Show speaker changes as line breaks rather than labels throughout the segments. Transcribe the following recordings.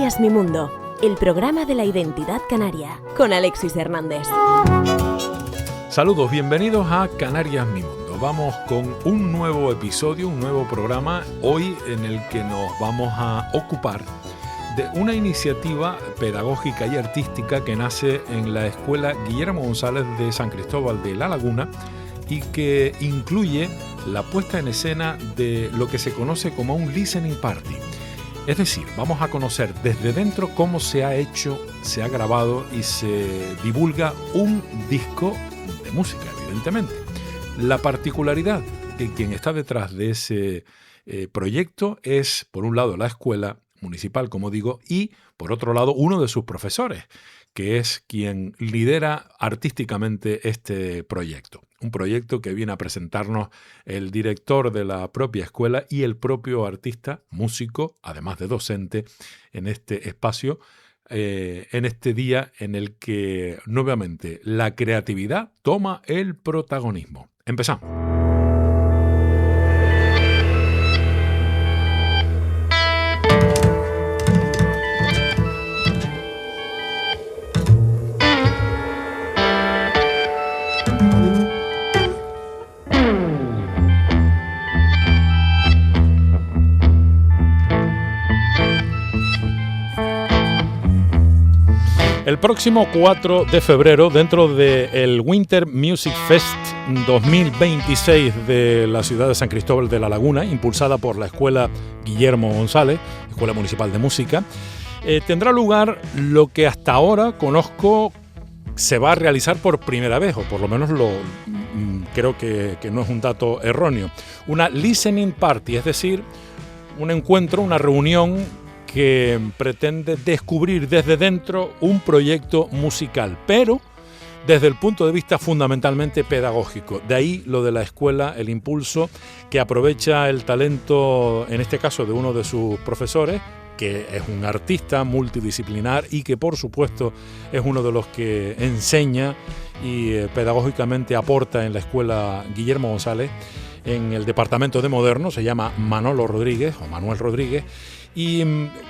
Canarias Mi Mundo, el programa de la identidad canaria, con Alexis Hernández.
Saludos, bienvenidos a Canarias Mi Mundo. Vamos con un nuevo episodio, un nuevo programa, hoy en el que nos vamos a ocupar de una iniciativa pedagógica y artística que nace en la Escuela Guillermo González de San Cristóbal de La Laguna y que incluye la puesta en escena de lo que se conoce como un listening party. Es decir, vamos a conocer desde dentro cómo se ha hecho, se ha grabado y se divulga un disco de música, evidentemente. La particularidad de quien está detrás de ese proyecto es, por un lado, la escuela municipal, como digo, y, por otro lado, uno de sus profesores, que es quien lidera artísticamente este proyecto. Un proyecto que viene a presentarnos el director de la propia escuela y el propio artista, músico, además de docente, en este espacio, en este día en el que, nuevamente, la creatividad toma el protagonismo. Empezamos. El próximo 4 de febrero, dentro del Winter Music Fest 2026 de la ciudad de San Cristóbal de La Laguna, impulsada por la Escuela Guillermo González, Escuela Municipal de Música, tendrá lugar lo que hasta ahora conozco se va a realizar por primera vez, o por lo menos creo que no es un dato erróneo. Una listening party, es decir, un encuentro, una reunión que pretende descubrir desde dentro un proyecto musical, pero desde el punto de vista fundamentalmente pedagógico. De ahí lo de la escuela, el impulso que aprovecha el talento, en este caso de uno de sus profesores, que es un artista multidisciplinar y que por supuesto es uno de los que enseña y pedagógicamente aporta en la escuela Guillermo González, en el departamento de Moderno. Se llama Manolo Rodríguez o Manuel Rodríguez. Y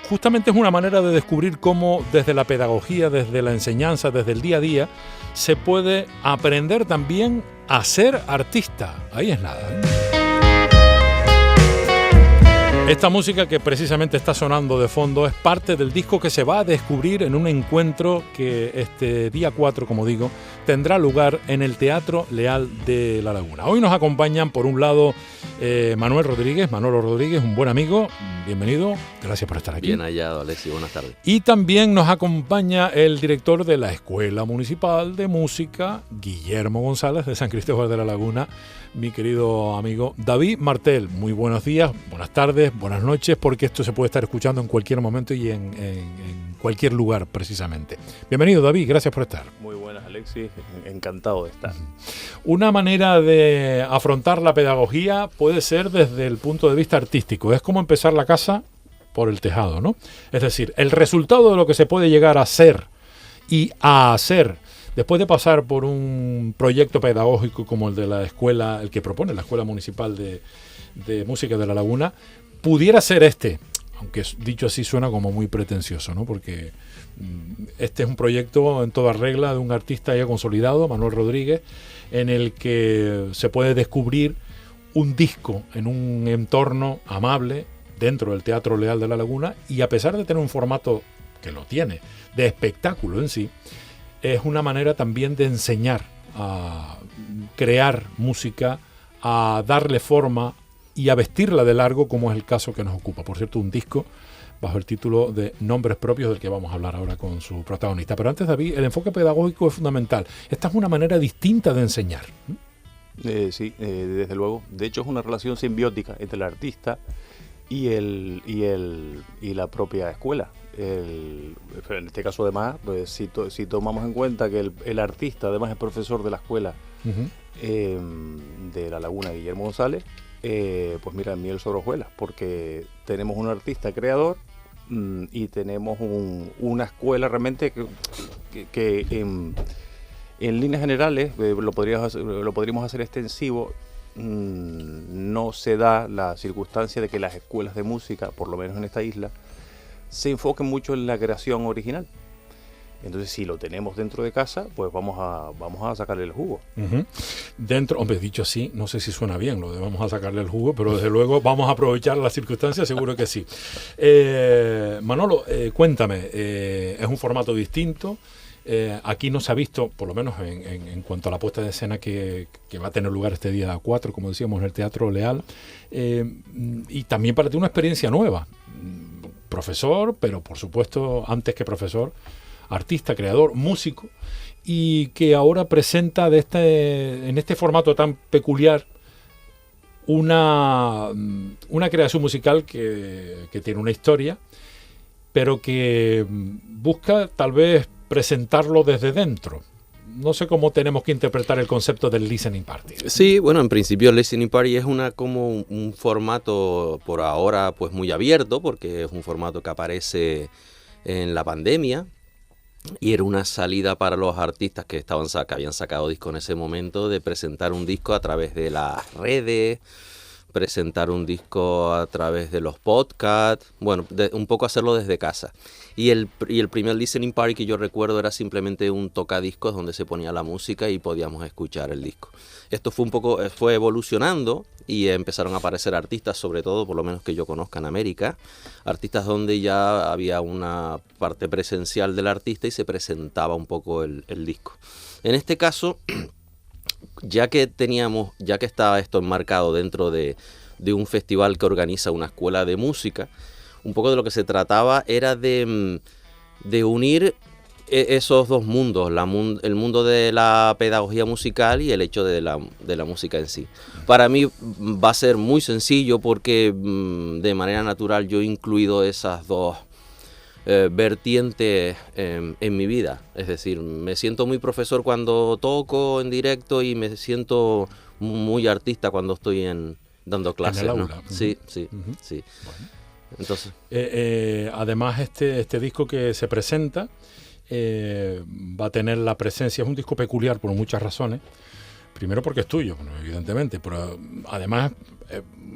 justamente es una manera de descubrir cómo desde la pedagogía, desde la enseñanza, desde el día a día, se puede aprender también a ser artista. Ahí es nada, ¿eh? Esta música que precisamente está sonando de fondo es parte del disco que se va a descubrir en un encuentro que este día 4, como digo, tendrá lugar en el Teatro Leal de La Laguna. Hoy nos acompañan, por un lado, Manolo Rodríguez, un buen amigo, bienvenido, gracias por estar aquí.
Bien hallado, Alexis, buenas tardes.
Y también nos acompaña el director de la Escuela Municipal de Música, Guillermo González, de San Cristóbal de La Laguna, mi querido amigo David Martel. Muy buenos días, buenas tardes, buenas noches, porque esto se puede estar escuchando en cualquier momento y en cualquier lugar, precisamente. Bienvenido, David, gracias por estar.
Muy buenas, Alexis, encantado de estar.
Una manera de afrontar la pedagogía puede ser desde el punto de vista artístico. Es como empezar la casa por el tejado, ¿no? Es decir, el resultado de lo que se puede llegar a ser y a hacer después de pasar por un proyecto pedagógico como el de la escuela, el que propone la Escuela Municipal de Música de La Laguna, pudiera ser este, aunque dicho así suena como muy pretencioso, ¿no? Porque este es un proyecto en toda regla de un artista ya consolidado, Manuel Rodríguez, en el que se puede descubrir un disco en un entorno amable dentro del Teatro Leal de La Laguna, y a pesar de tener un formato que lo tiene, de espectáculo en sí, es una manera también de enseñar a crear música, a darle forma y a vestirla de largo, como es el caso que nos ocupa. Por cierto, un disco bajo el título de Nombres Propios, del que vamos a hablar ahora con su protagonista. Pero antes, David, el enfoque pedagógico es fundamental. Esta es una manera distinta de enseñar.
Sí, desde luego. De hecho, es una relación simbiótica entre el artista y la propia escuela. En este caso, además, pues, si tomamos en cuenta que el artista además es profesor de la escuela de La Laguna, Guillermo González, pues mira, miel sobre hojuelas, porque tenemos un artista creador y tenemos una escuela realmente que en líneas generales lo podríamos hacer extensivo. No se da la circunstancia de que las escuelas de música, por lo menos en esta isla, se enfoque mucho en la creación original. Entonces, si lo tenemos dentro de casa, pues vamos a sacarle el jugo.
Uh-huh. Dentro, hombre, dicho así, no sé si suena bien lo de vamos a sacarle el jugo, pero desde luego vamos a aprovechar las circunstancias, seguro que sí. Manolo, cuéntame, es un formato distinto. Aquí no se ha visto, por lo menos en cuanto a la puesta de escena que va a tener lugar este día 4, como decíamos, en el Teatro Leal, y también para ti una experiencia nueva. Profesor, pero por supuesto, antes que profesor, artista, creador, músico, y que ahora presenta en este formato tan peculiar una creación musical que tiene una historia, pero que busca tal vez presentarlo desde dentro. No sé cómo tenemos que interpretar el concepto del listening party.
Sí, bueno, en principio el listening party es como un formato por ahora pues muy abierto, porque es un formato que aparece en la pandemia y era una salida para los artistas que habían sacado disco en ese momento, de presentar un disco a través de las redes, presentar un disco a través de los podcasts, bueno, un poco hacerlo desde casa. Y el primer listening party que yo recuerdo era simplemente un tocadiscos donde se ponía la música y podíamos escuchar el disco. Esto fue evolucionando y empezaron a aparecer artistas, sobre todo, por lo menos que yo conozca en América, artistas donde ya había una parte presencial del artista y se presentaba un poco el disco. En este caso, ya que estaba esto enmarcado dentro de un festival que organiza una escuela de música, un poco de lo que se trataba era de unir esos dos mundos, el mundo de la pedagogía musical y el hecho de la música en sí. Para mí va a ser muy sencillo porque de manera natural yo he incluido esas dos vertientes en mi vida. Es decir, me siento muy profesor cuando toco en directo y me siento muy artista cuando estoy dando clases.
En el aula.
¿no? Sí.
Bueno.
Entonces,
además este disco que se presenta va a tener la presencia, es un disco peculiar por muchas razones. Primero porque es tuyo, bueno, evidentemente, pero además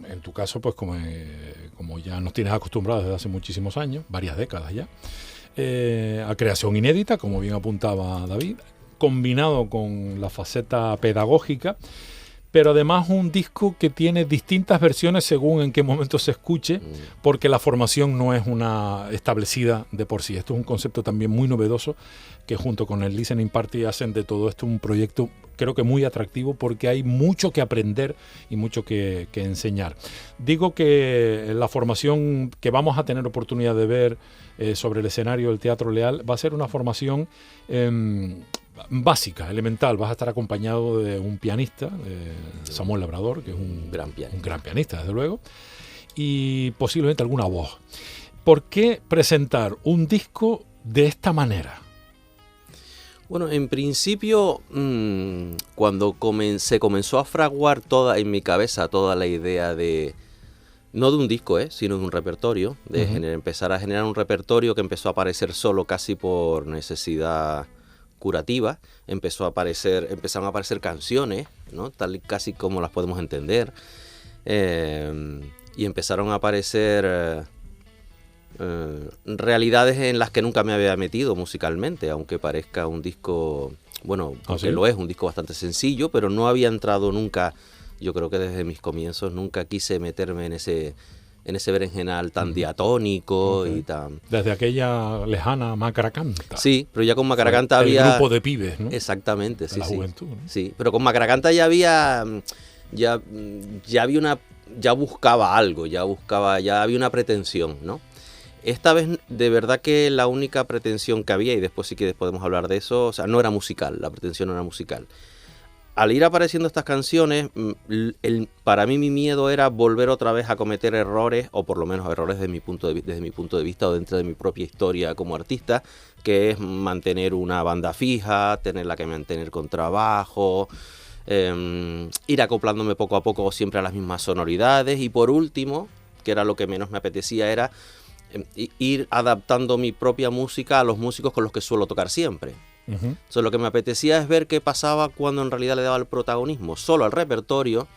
en tu caso, pues como ya nos tienes acostumbrados desde hace muchísimos años, varias décadas ya, a creación inédita, como bien apuntaba David, combinado con la faceta pedagógica, pero además un disco que tiene distintas versiones según en qué momento se escuche, porque la formación no es una establecida de por sí. Esto es un concepto también muy novedoso que junto con el Listening Party hacen de todo esto un proyecto creo que muy atractivo, porque hay mucho que aprender y mucho que enseñar. Digo que la formación que vamos a tener oportunidad de ver sobre el escenario del Teatro Leal va a ser una formación básica, elemental. Vas a estar acompañado de un pianista, Samuel Labrador, que es un gran pianista, desde luego, y posiblemente alguna voz. ¿Por qué presentar un disco de esta manera?
Bueno, en principio, cuando se comenzó a fraguar en mi cabeza toda la idea no de un disco, sino de un repertorio, de empezar a generar un repertorio que empezó a aparecer solo casi por necesidad curativa, empezaron a aparecer canciones, ¿no? Tal casi como las podemos entender, y empezaron a aparecer realidades en las que nunca me había metido musicalmente, aunque parezca un disco, bueno, porque lo es, un disco bastante sencillo, pero no había entrado nunca, yo creo que desde mis comienzos nunca quise meterme en ese berenjenal tan diatónico y tan... Desde
aquella lejana Macaracanta.
Sí, pero ya con Macaracanta había...
El grupo de pibes, ¿no?
Exactamente,
de la juventud, ¿no?
Sí, pero con Macaracanta ya había una... Ya buscaba algo, ya había una pretensión, ¿no? Esta vez, de verdad que la única pretensión que había, y después sí que podemos hablar de eso, o sea, no era musical, la pretensión no era musical. Al ir apareciendo estas canciones, para mí mi miedo era volver otra vez a cometer errores, o por lo menos errores desde mi punto de vista o dentro de mi propia historia como artista, que es mantener una banda fija, tenerla que mantener con trabajo, ir acoplándome poco a poco siempre a las mismas sonoridades, y por último, que era lo que menos me apetecía, era ir adaptando mi propia música a los músicos con los que suelo tocar siempre. Entonces, lo que me apetecía es ver qué pasaba cuando en realidad le daba el protagonismo solo al repertorio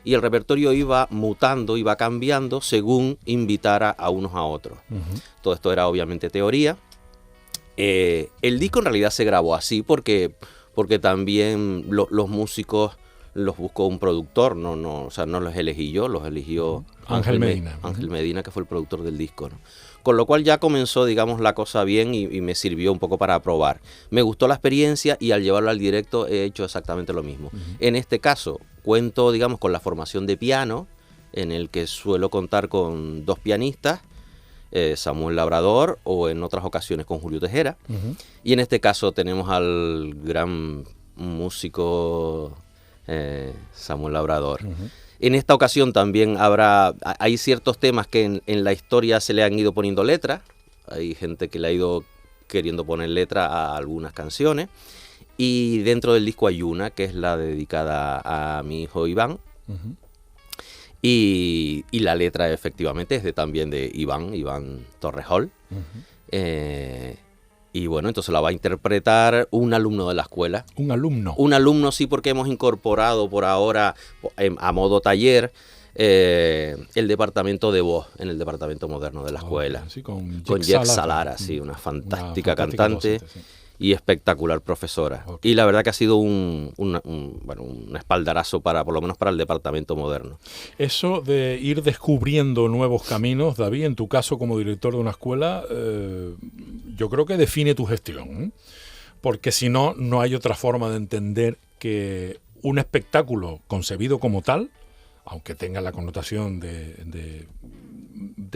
y el repertorio iba mutando, iba cambiando según invitara a unos a otros. Todo esto era obviamente teoría. El disco en realidad se grabó así porque también los músicos los buscó un productor, o sea, no los elegí yo, los eligió
Ángel Medina.
Ángel Medina, que fue el productor del disco, ¿no? Con lo cual ya comenzó, digamos, la cosa bien y me sirvió un poco para probar. Me gustó la experiencia y al llevarlo al directo he hecho exactamente lo mismo. En este caso cuento, digamos, con la formación de piano, en el que suelo contar con 2 pianistas, Samuel Labrador, o en otras ocasiones con Julio Tejera. Y en este caso tenemos al gran músico Samuel Labrador. En esta ocasión también hay ciertos temas que en la historia se le han ido poniendo letras. Hay gente que le ha ido queriendo poner letra a algunas canciones. Y dentro del disco hay una que es la dedicada a mi hijo Iván. Y la letra efectivamente es también de Iván Torrejol. Y bueno, entonces la va a interpretar un alumno de la escuela.
¿Un alumno?
Un alumno, sí, porque hemos incorporado por ahora, a modo taller, el departamento de voz en el departamento moderno de la escuela.
Sí, con
Jex Salara, sí, una fantástica cantante.
Docente, sí.
Y espectacular profesora. Y la verdad que ha sido un espaldarazo por lo menos para el departamento moderno.
Eso de ir descubriendo nuevos caminos, David, en tu caso como director de una escuela, yo creo que define tu gestión, ¿eh? Porque si no, no hay otra forma de entender que un espectáculo concebido como tal, aunque tenga la connotación de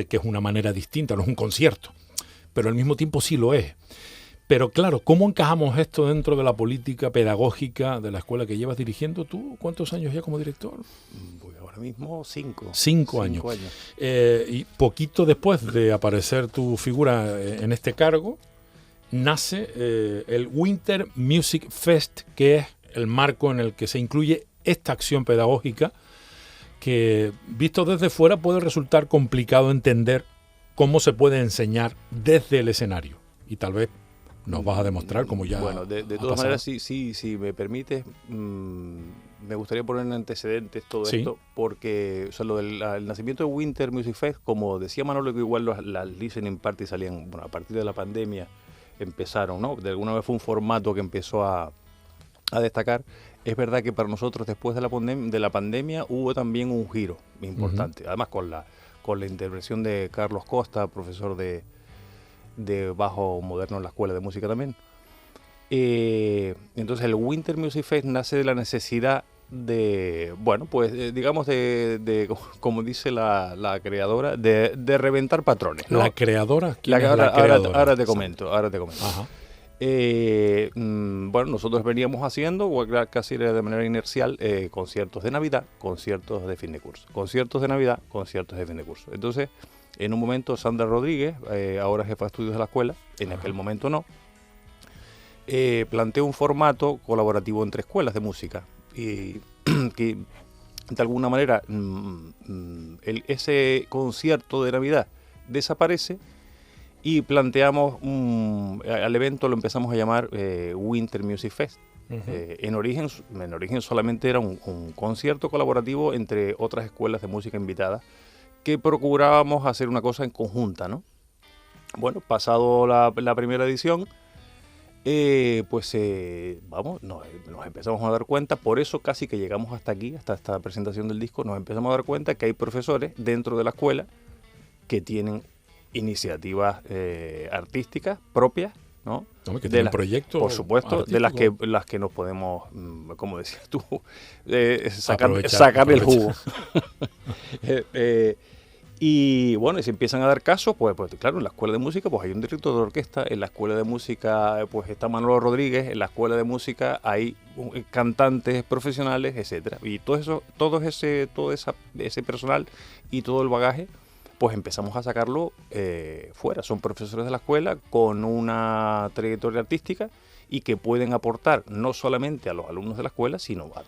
que es una manera distinta, no es un concierto, pero al mismo tiempo sí lo es. Pero claro, ¿cómo encajamos esto dentro de la política pedagógica de la escuela que llevas dirigiendo tú? ¿Cuántos años ya como director?
Pues ahora mismo 5.
5 años. Y poquito después de aparecer tu figura en este cargo, nace el Winter Music Fest, que es el marco en el que se incluye esta acción pedagógica que, visto desde fuera, puede resultar complicado entender cómo se puede enseñar desde el escenario. Y tal vez nos vas a demostrar cómo ya.
Bueno, de todas maneras, si me permites, me gustaría poner en antecedentes todo esto, porque lo del el nacimiento de Winter Music Fest, como decía Manolo, que igual las listening parties salían, bueno, a partir de la pandemia empezaron, ¿no? De alguna vez fue un formato que empezó a destacar. Es verdad que para nosotros, después de la pandemia, hubo también un giro importante, además con la intervención de Carlos Costa, profesor de bajo moderno en la Escuela de Música también. Entonces el Winter Music Fest nace de la necesidad de, bueno, pues digamos como dice la creadora, de reventar patrones, ¿no?
¿La creadora? ¿Quién es la creadora?
Ahora te comento. Ajá. Bueno, nosotros veníamos haciendo casi de manera inercial conciertos de Navidad, conciertos de fin de curso, conciertos de Navidad, conciertos de fin de curso. Entonces, en un momento Sandra Rodríguez, ahora jefa de estudios de la escuela, en aquel momento no, planteó un formato colaborativo entre escuelas de música y que de alguna manera ese concierto de Navidad desaparece y planteamos al evento, lo empezamos a llamar Winter Music Fest. En origen solamente era un concierto colaborativo entre otras escuelas de música invitadas que procurábamos hacer una cosa en conjunta, ¿no? Bueno, pasado la primera edición, nos empezamos a dar cuenta, por eso casi que llegamos hasta aquí, hasta esta presentación del disco, nos empezamos a dar cuenta que hay profesores dentro de la escuela que tienen iniciativas artísticas propias, ¿no?
Que tienen proyectos,
por supuesto, de las que nos podemos, como decías tú, sacar el jugo. Y bueno, y si empiezan a dar casos, pues claro, en la escuela de música pues hay un director de orquesta, en la escuela de música pues está Manolo Rodríguez, en la escuela de música hay cantantes profesionales, etcétera. Y todo ese personal y todo el bagaje, pues empezamos a sacarlo fuera. Son profesores de la escuela con una trayectoria artística y que pueden aportar no solamente a los alumnos de la escuela, sino al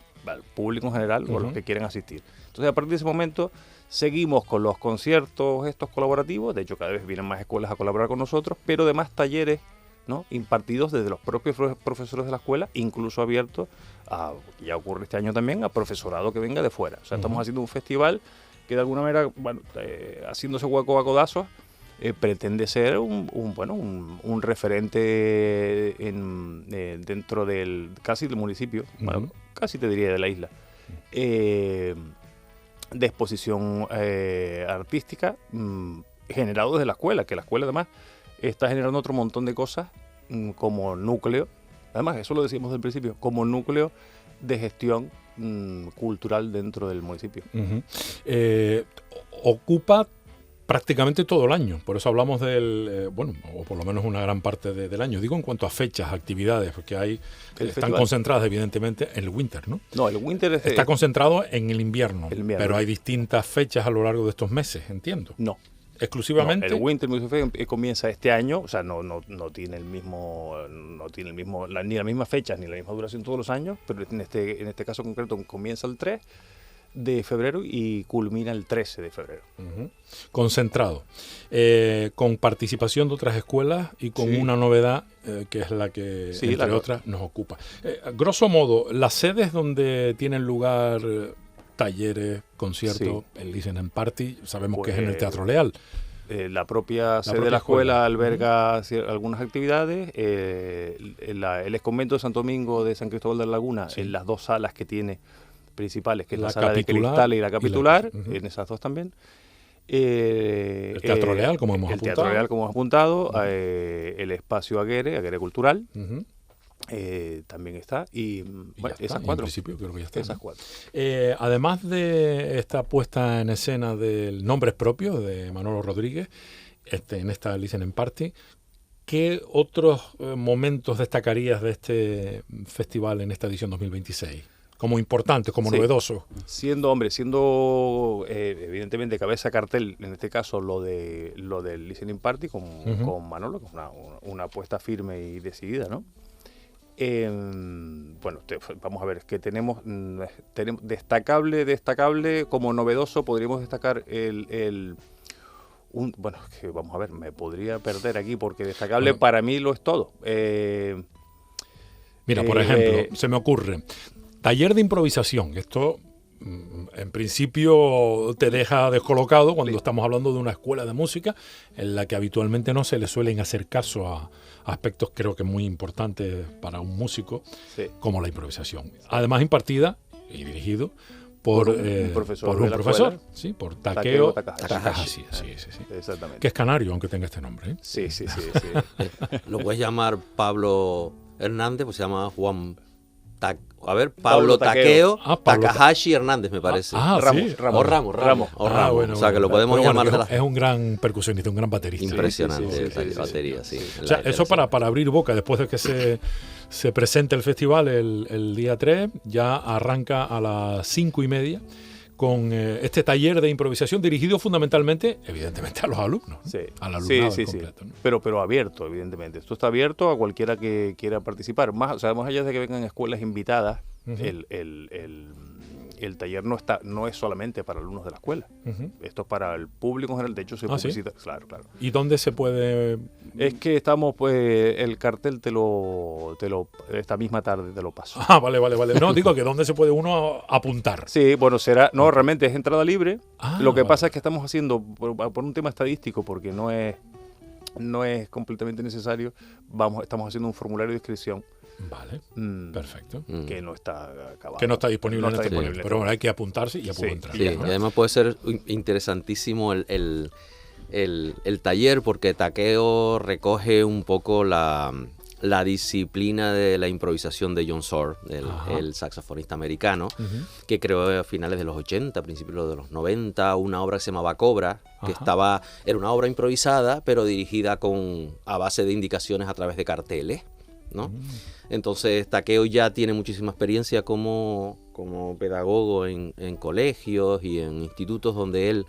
público en general o a los que quieren asistir. Entonces, a partir de ese momento, seguimos con los conciertos estos colaborativos. De hecho, cada vez vienen más escuelas a colaborar con nosotros, pero además talleres ¿no? Impartidos desde los propios profesores de la escuela, incluso abiertos a, ya ocurre este año también, a profesorado que venga de fuera. O sea, estamos haciendo un festival que de alguna manera, bueno, haciéndose hueco a codazos, pretende ser un referente dentro del casi del municipio, bueno, casi te diría de la isla, de exposición artística generado desde la escuela, que la escuela además está generando otro montón de cosas como núcleo, además eso lo decimos del principio, como núcleo de gestión cultural dentro del municipio.
Ocupa prácticamente todo el año, por eso hablamos del, o por lo menos una gran parte del año. Digo en cuanto a fechas, actividades, porque están festival concentradas evidentemente en el winter, ¿no? No, el winter está concentrado en el invierno, pero hay distintas fechas a lo largo de estos meses, entiendo.
No.
Exclusivamente.
No, el Winter Music Fest comienza este año, o sea, no tiene ni las mismas fechas ni la misma duración todos los años, pero en este caso concreto comienza el 3 de febrero y culmina el 13 de febrero.
Concentrado, con participación de otras escuelas y con una novedad que es la que, entre otras, nos ocupa. Grosso modo, las sedes donde tienen lugar talleres, conciertos, el Listening Party, sabemos que es en el Teatro Leal.
La propia sede de la escuela alberga algunas actividades. El exconvento de Santo Domingo de San Cristóbal de la Laguna, en las dos salas que tiene principales, que es la sala de Cristal y la Capitular, en esas dos también.
El Teatro Leal, como hemos apuntado.
El Teatro Leal, como hemos apuntado. El espacio Aguere Cultural. También está, y bueno, esas cuatro.
En principio creo que ya está.
Esas cuatro.
Además de esta puesta en escena del Nombres Propios de Manolo Rodríguez, en esta Listening Party, ¿qué otros momentos destacarías de este festival en esta edición 2026? Como importantes, como novedosos.
Siendo evidentemente cabeza de cartel, en este caso lo del Listening Party con Manolo, que es una apuesta firme y decidida, ¿no? Vamos a ver, que tenemos destacable como novedoso, podríamos destacar vamos a ver, me podría perder aquí porque destacable para mí lo es todo.
Mira, por ejemplo, se me ocurre, taller de improvisación, esto en principio te deja descolocado cuando estamos hablando de una escuela de música en la que habitualmente no se le suelen hacer caso a aspectos creo que muy importantes para un músico, como la improvisación. Además impartida y dirigido por un profesor, sí, por Takeo Takahashi. Sí.
Exactamente.
Que es canario, aunque tenga este nombre.
Sí.
Lo puedes llamar Pablo Hernández, pues se llama Pablo Takeo Takahashi Hernández, me parece. Ramos.
Bueno,
o sea, que lo podemos llamar.
Es un gran percusionista, un gran baterista.
Impresionante batería, sí.
O sea, eso para abrir boca, después de que se presente el festival el día 3, ya arranca a las 5:30 con este taller de improvisación dirigido fundamentalmente, evidentemente, a los alumnos. Al alumnado completo, ¿no?
Pero abierto, evidentemente. Esto está abierto a cualquiera que quiera participar. Más allá de que vengan escuelas invitadas, el taller no es solamente para alumnos de la escuela. Esto es para el público en general. De hecho, se publicita. ¿Sí? Claro.
¿Y dónde se puede...?
Es que estamos, el cartel esta misma tarde te lo paso.
Vale. No, digo que ¿dónde se puede uno apuntar?
Sí, bueno, realmente es entrada libre. Lo que pasa es que estamos haciendo, por un tema estadístico, porque no es completamente necesario, estamos haciendo un formulario de inscripción.
Vale, perfecto.
Que no está acabado.
Que no está disponible en este momento. Pero bueno, hay que apuntarse y ya puedo entrar.
Sí, y además puede ser interesantísimo el taller, porque Takeo recoge un poco la disciplina de la improvisación de John Zorn, el saxofonista americano, que creó a finales de los 80, principios de los 90, una obra que se llamaba Cobra, que era una obra improvisada, pero dirigida a base de indicaciones a través de carteles, ¿no? Entonces Takeo ya tiene muchísima experiencia como pedagogo en colegios y en institutos donde él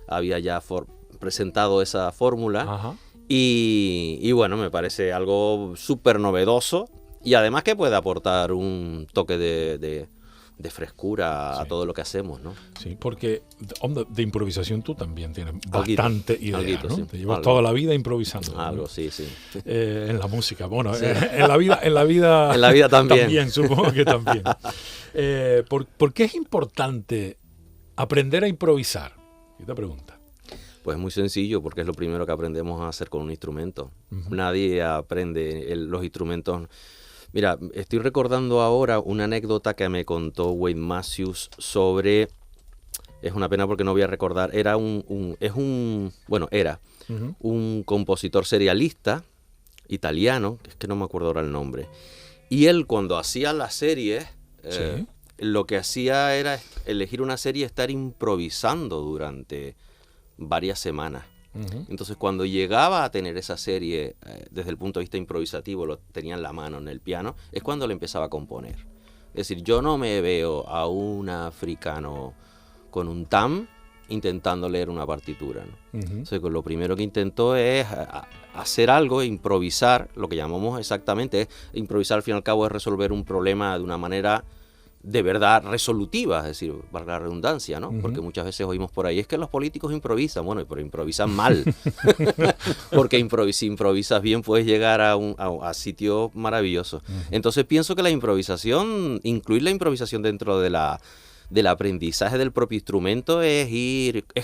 había ya presentado esa fórmula. Y bueno, me parece algo súper novedoso y además que puede aportar un toque de frescura a
Sí.
todo lo que hacemos, ¿no?
Sí, porque hombre, de improvisación tú también tienes
Alguito,
bastante idea,
alguito,
¿no?
sí.
Te llevas
Algo.
toda la vida improvisando. ¿no?
Algo, sí, sí.
En la música, bueno,
Sí.
en la vida, en la vida,
En la vida también.
supongo que también. ¿Por qué es importante aprender a improvisar? Esta pregunta.
Pues muy sencillo, porque es lo primero que aprendemos a hacer con un instrumento.
Ujú.
Nadie aprende los instrumentos. Mira, estoy recordando ahora una anécdota que me contó Wade Matthews sobre... Es una pena porque no voy a recordar. Era era
Ujú.
un compositor serialista italiano, que es que no me acuerdo ahora el nombre. Y él, cuando hacía las series,
Sí.
lo que hacía era elegir una serie y estar improvisando durante varias semanas.
Ujú.
Entonces, cuando llegaba a tener esa serie desde el punto de vista improvisativo, lo tenía en la mano en el piano, es cuando le empezaba a componer. Es decir, yo no me veo a un africano con un tam intentando leer una partitura, ¿no?
Ujú.
Entonces, lo primero que intentó es hacer algo, improvisar, lo que llamamos exactamente, improvisar al fin y al cabo es resolver un problema de una manera de verdad resolutiva, es decir, valga la redundancia, ¿no?
Ujú.
Porque muchas veces oímos por ahí, es que los políticos improvisan, bueno, pero improvisan mal, porque si improvisas bien puedes llegar a sitios maravillosos. Entonces pienso que la improvisación, incluir la improvisación dentro del aprendizaje del propio instrumento es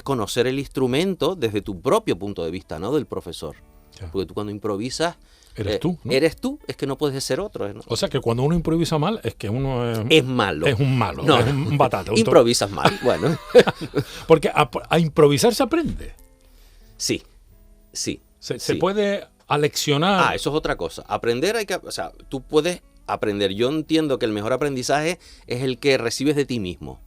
conocer el instrumento desde tu propio punto de vista, ¿no? Del profesor.
Ya.
Porque tú cuando improvisas,
Eres tú, ¿no?
eres tú, es que no puedes ser otro, ¿no?
O sea que cuando uno improvisa mal es que uno
Es malo.
es un malo,
No.
es un batata.
Improvisas mal, bueno.
Porque a improvisar se aprende.
Sí, sí.
Se
sí.
puede aleccionar.
Eso es otra cosa. Aprender o sea, tú puedes aprender. Yo entiendo que el mejor aprendizaje es el que recibes de ti mismo.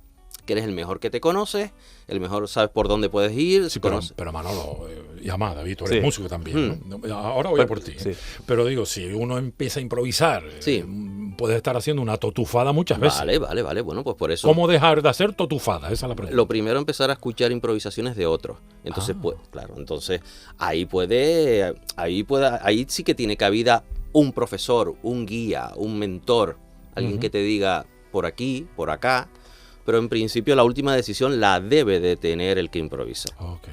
Que eres el mejor que te conoces, el mejor sabes por dónde puedes ir.
Sí, pero
conoces-
Manolo, llama, David, tú eres
Sí.
músico también, ¿no? Ahora voy a por ti.
Sí.
Pero digo, si uno empieza a improvisar,
Sí.
puede estar haciendo una totufada muchas veces.
Vale. Bueno, pues por eso.
¿Cómo dejar de hacer totufada? Esa es la pregunta.
Lo primero es empezar a escuchar improvisaciones de otros. Entonces, pues, claro, entonces ahí sí que tiene cabida un profesor, un guía, un mentor, alguien
Ujú.
que te diga por aquí, por acá, pero en principio la última decisión la debe de tener el que improvisa.
Ok.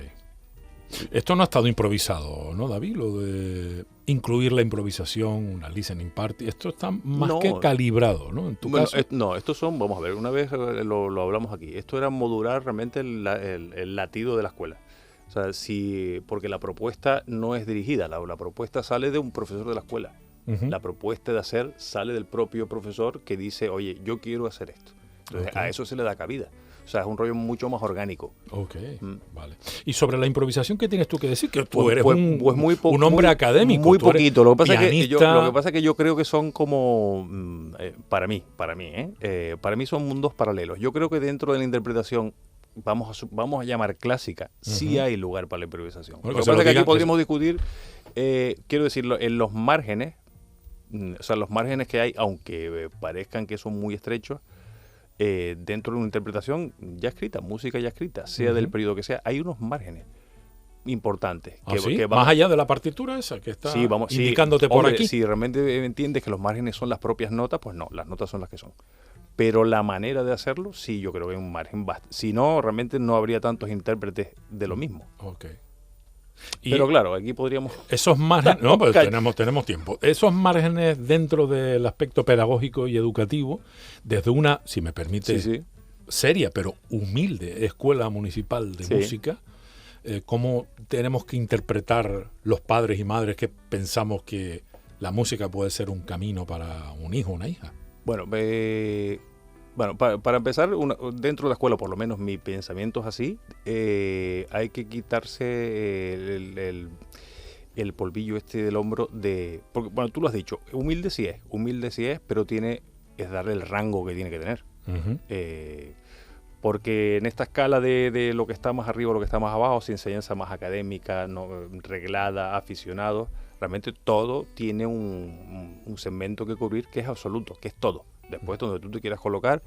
Esto no ha estado improvisado, ¿no, David? Lo de incluir la improvisación, una listening party, esto está más
No.
que calibrado, ¿no? En tu
Bueno,
caso.
no, estos son, vamos a ver, una vez lo hablamos aquí, esto era modular realmente el latido de la escuela. O sea, porque la propuesta no es dirigida, la propuesta sale de un profesor de la escuela.
Ujú.
La propuesta de hacer sale del propio profesor que dice, oye, yo quiero hacer esto. Entonces,
Ok.
a eso se le da cabida. O sea, es un rollo mucho más orgánico.
Ok,
Mm.
vale. Y sobre la improvisación, ¿qué tienes tú que decir? Que tú
Pues-
eres
pues-
un,
pues muy
un hombre
muy-
académico.
Muy
tú eres
poquito. Lo que pasa
pianista.
es que yo creo que son como, para mí, para mí son mundos paralelos. Yo creo que dentro de la interpretación, vamos a llamar clásica, sí
Ujú.
hay lugar para la improvisación.
Bueno,
Lo
que
que
se lo
pasa es que
digan,
aquí podríamos discutir, quiero decirlo, en los márgenes, o sea, los márgenes que hay, aunque parezcan que son muy estrechos, dentro de una interpretación ya escrita, música ya escrita, sea del
Ujú.
periodo que sea, hay unos márgenes importantes.
¿Ah, sí?
vamos-
Más allá de la partitura esa que está
sí,
indicándote por
hombre,
aquí.
Si realmente entiendes que los márgenes son las propias notas, pues no, las notas son las que son. Pero la manera de hacerlo, sí, yo creo que hay un margen bastante. Si no, realmente no habría tantos intérpretes de lo mismo.
Ok. Y
Pero claro, aquí podríamos...
esos márgenes, no, pues
Calla.
tenemos tiempo. Esos márgenes dentro del aspecto pedagógico y educativo, desde una, si me permite,
Sí, sí.
seria pero humilde escuela municipal de
Sí.
música, cómo tenemos que interpretar los padres y madres que pensamos que la música puede ser un camino para un hijo o una hija.
Bueno, para empezar, dentro de la escuela, por lo menos mi pensamiento es así, hay que quitarse el polvillo este del hombro porque, bueno, tú lo has dicho, humilde sí es, pero es darle el rango que tiene que tener.
Ujú.
Porque en esta escala de lo que está más arriba o lo que está más abajo, si enseñanza más académica, no, reglada, aficionado, realmente todo tiene un segmento que cubrir que es absoluto, que es todo. Después, donde tú te quieras colocar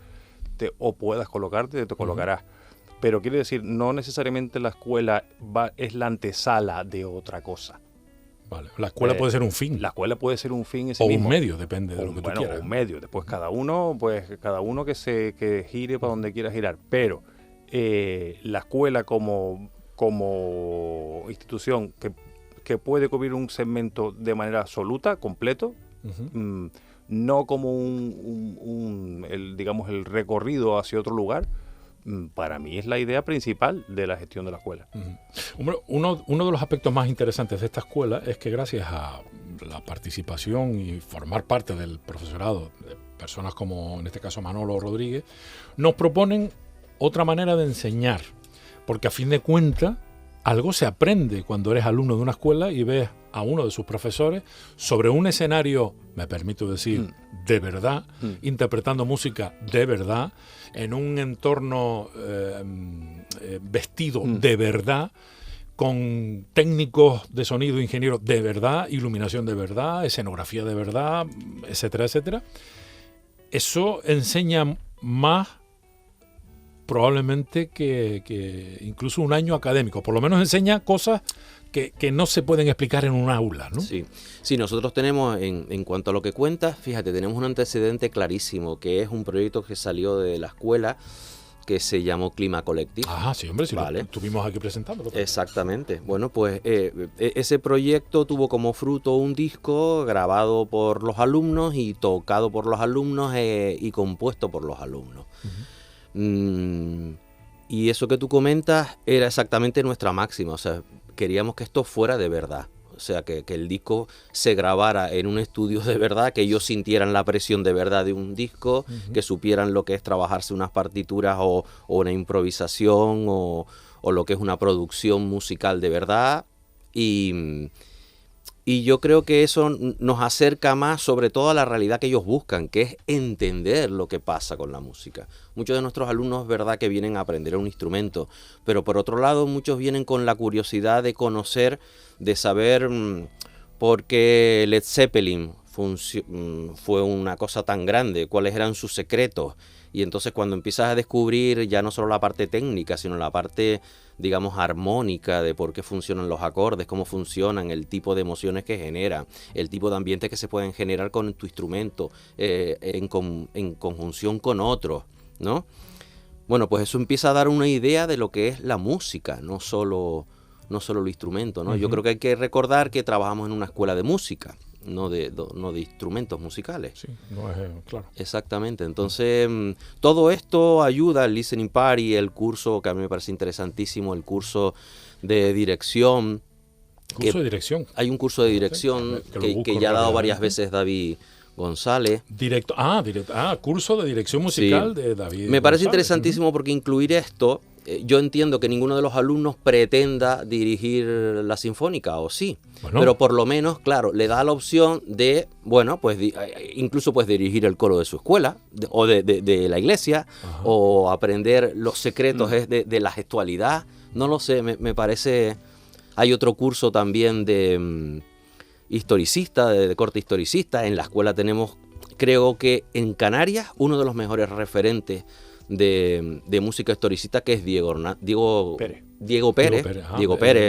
o puedas colocarte, te colocarás. Pero quiere decir, no necesariamente la escuela es la antesala de otra cosa.
Vale. La escuela puede ser un fin.
La escuela puede ser un fin en sí
o
mismo.
un medio, depende de lo que tú
Bueno,
quieras.
un medio. Después cada uno que gire para donde quiera girar. Pero la escuela como institución que puede cubrir un segmento de manera absoluta, completo,
Ujú.
no como digamos, el recorrido hacia otro lugar, para mí es la idea principal de la gestión de la escuela.
Hombre, uno de los aspectos más interesantes de esta escuela es que gracias a la participación y formar parte del profesorado de personas como en este caso Manolo Rodríguez, nos proponen otra manera de enseñar, porque a fin de cuentas algo se aprende cuando eres alumno de una escuela y ves a uno de sus profesores sobre un escenario, me permito decir, de verdad, interpretando música de verdad, en un entorno vestido de verdad, con técnicos de sonido, ingenieros de verdad, iluminación de verdad, escenografía de verdad, etcétera, etcétera. Eso enseña más probablemente que incluso un año académico. Por lo menos enseña cosas que no se pueden explicar en un aula, ¿no?
Sí, sí, nosotros tenemos, en cuanto a lo que cuentas, fíjate, tenemos un antecedente clarísimo, que es un proyecto que salió de la escuela, que se llamó Clima Collective.
Ajá, sí, hombre, si
Vale.
lo estuvimos aquí presentando.
Exactamente. Bueno, pues ese proyecto tuvo como fruto un disco grabado por los alumnos y tocado por los alumnos y compuesto por los alumnos. Y eso que tú comentas era exactamente nuestra máxima, o sea, queríamos que esto fuera de verdad, o sea, que el disco se grabara en un estudio de verdad, que ellos sintieran la presión de verdad de un disco, que supieran lo que es trabajarse unas partituras o una improvisación o lo que es una producción musical de verdad, y yo creo que eso nos acerca más sobre todo a la realidad que ellos buscan, que es entender lo que pasa con la música. Muchos de nuestros alumnos es verdad que vienen a aprender un instrumento, pero por otro lado muchos vienen con la curiosidad de conocer, de saber por qué Led Zeppelin fue una cosa tan grande, cuáles eran sus secretos. Y entonces cuando empiezas a descubrir ya no solo la parte técnica, sino la parte, digamos, armónica de por qué funcionan los acordes, cómo funcionan, el tipo de emociones que generan, el tipo de ambiente que se pueden generar con tu instrumento, en conjunción con otros, ¿no? Bueno, pues eso empieza a dar una idea de lo que es la música, no solo el instrumento, ¿no? Yo creo que hay que recordar que trabajamos en una escuela de música, no de instrumentos musicales.
Sí, no es claro.
Exactamente. Entonces, todo esto ayuda al Listening Party, el curso que a mí me parece interesantísimo, el curso de dirección.
Curso de dirección.
Hay un curso de dirección que ya ha dado varias veces David González.
Curso de dirección musical de David
Me parece
González.
Interesantísimo porque incluir esto, yo entiendo que ninguno de los alumnos pretenda dirigir la sinfónica, o sí, pero por lo menos, claro, le da la opción de, bueno, pues incluso pues dirigir el coro de su escuela, o de la iglesia, o aprender los secretos de la gestualidad, no lo sé, me parece. Hay otro curso también de historicista, de corte historicista. En la escuela tenemos, creo que en Canarias, uno de los mejores referentes de música historicista, que es Diego Pérez,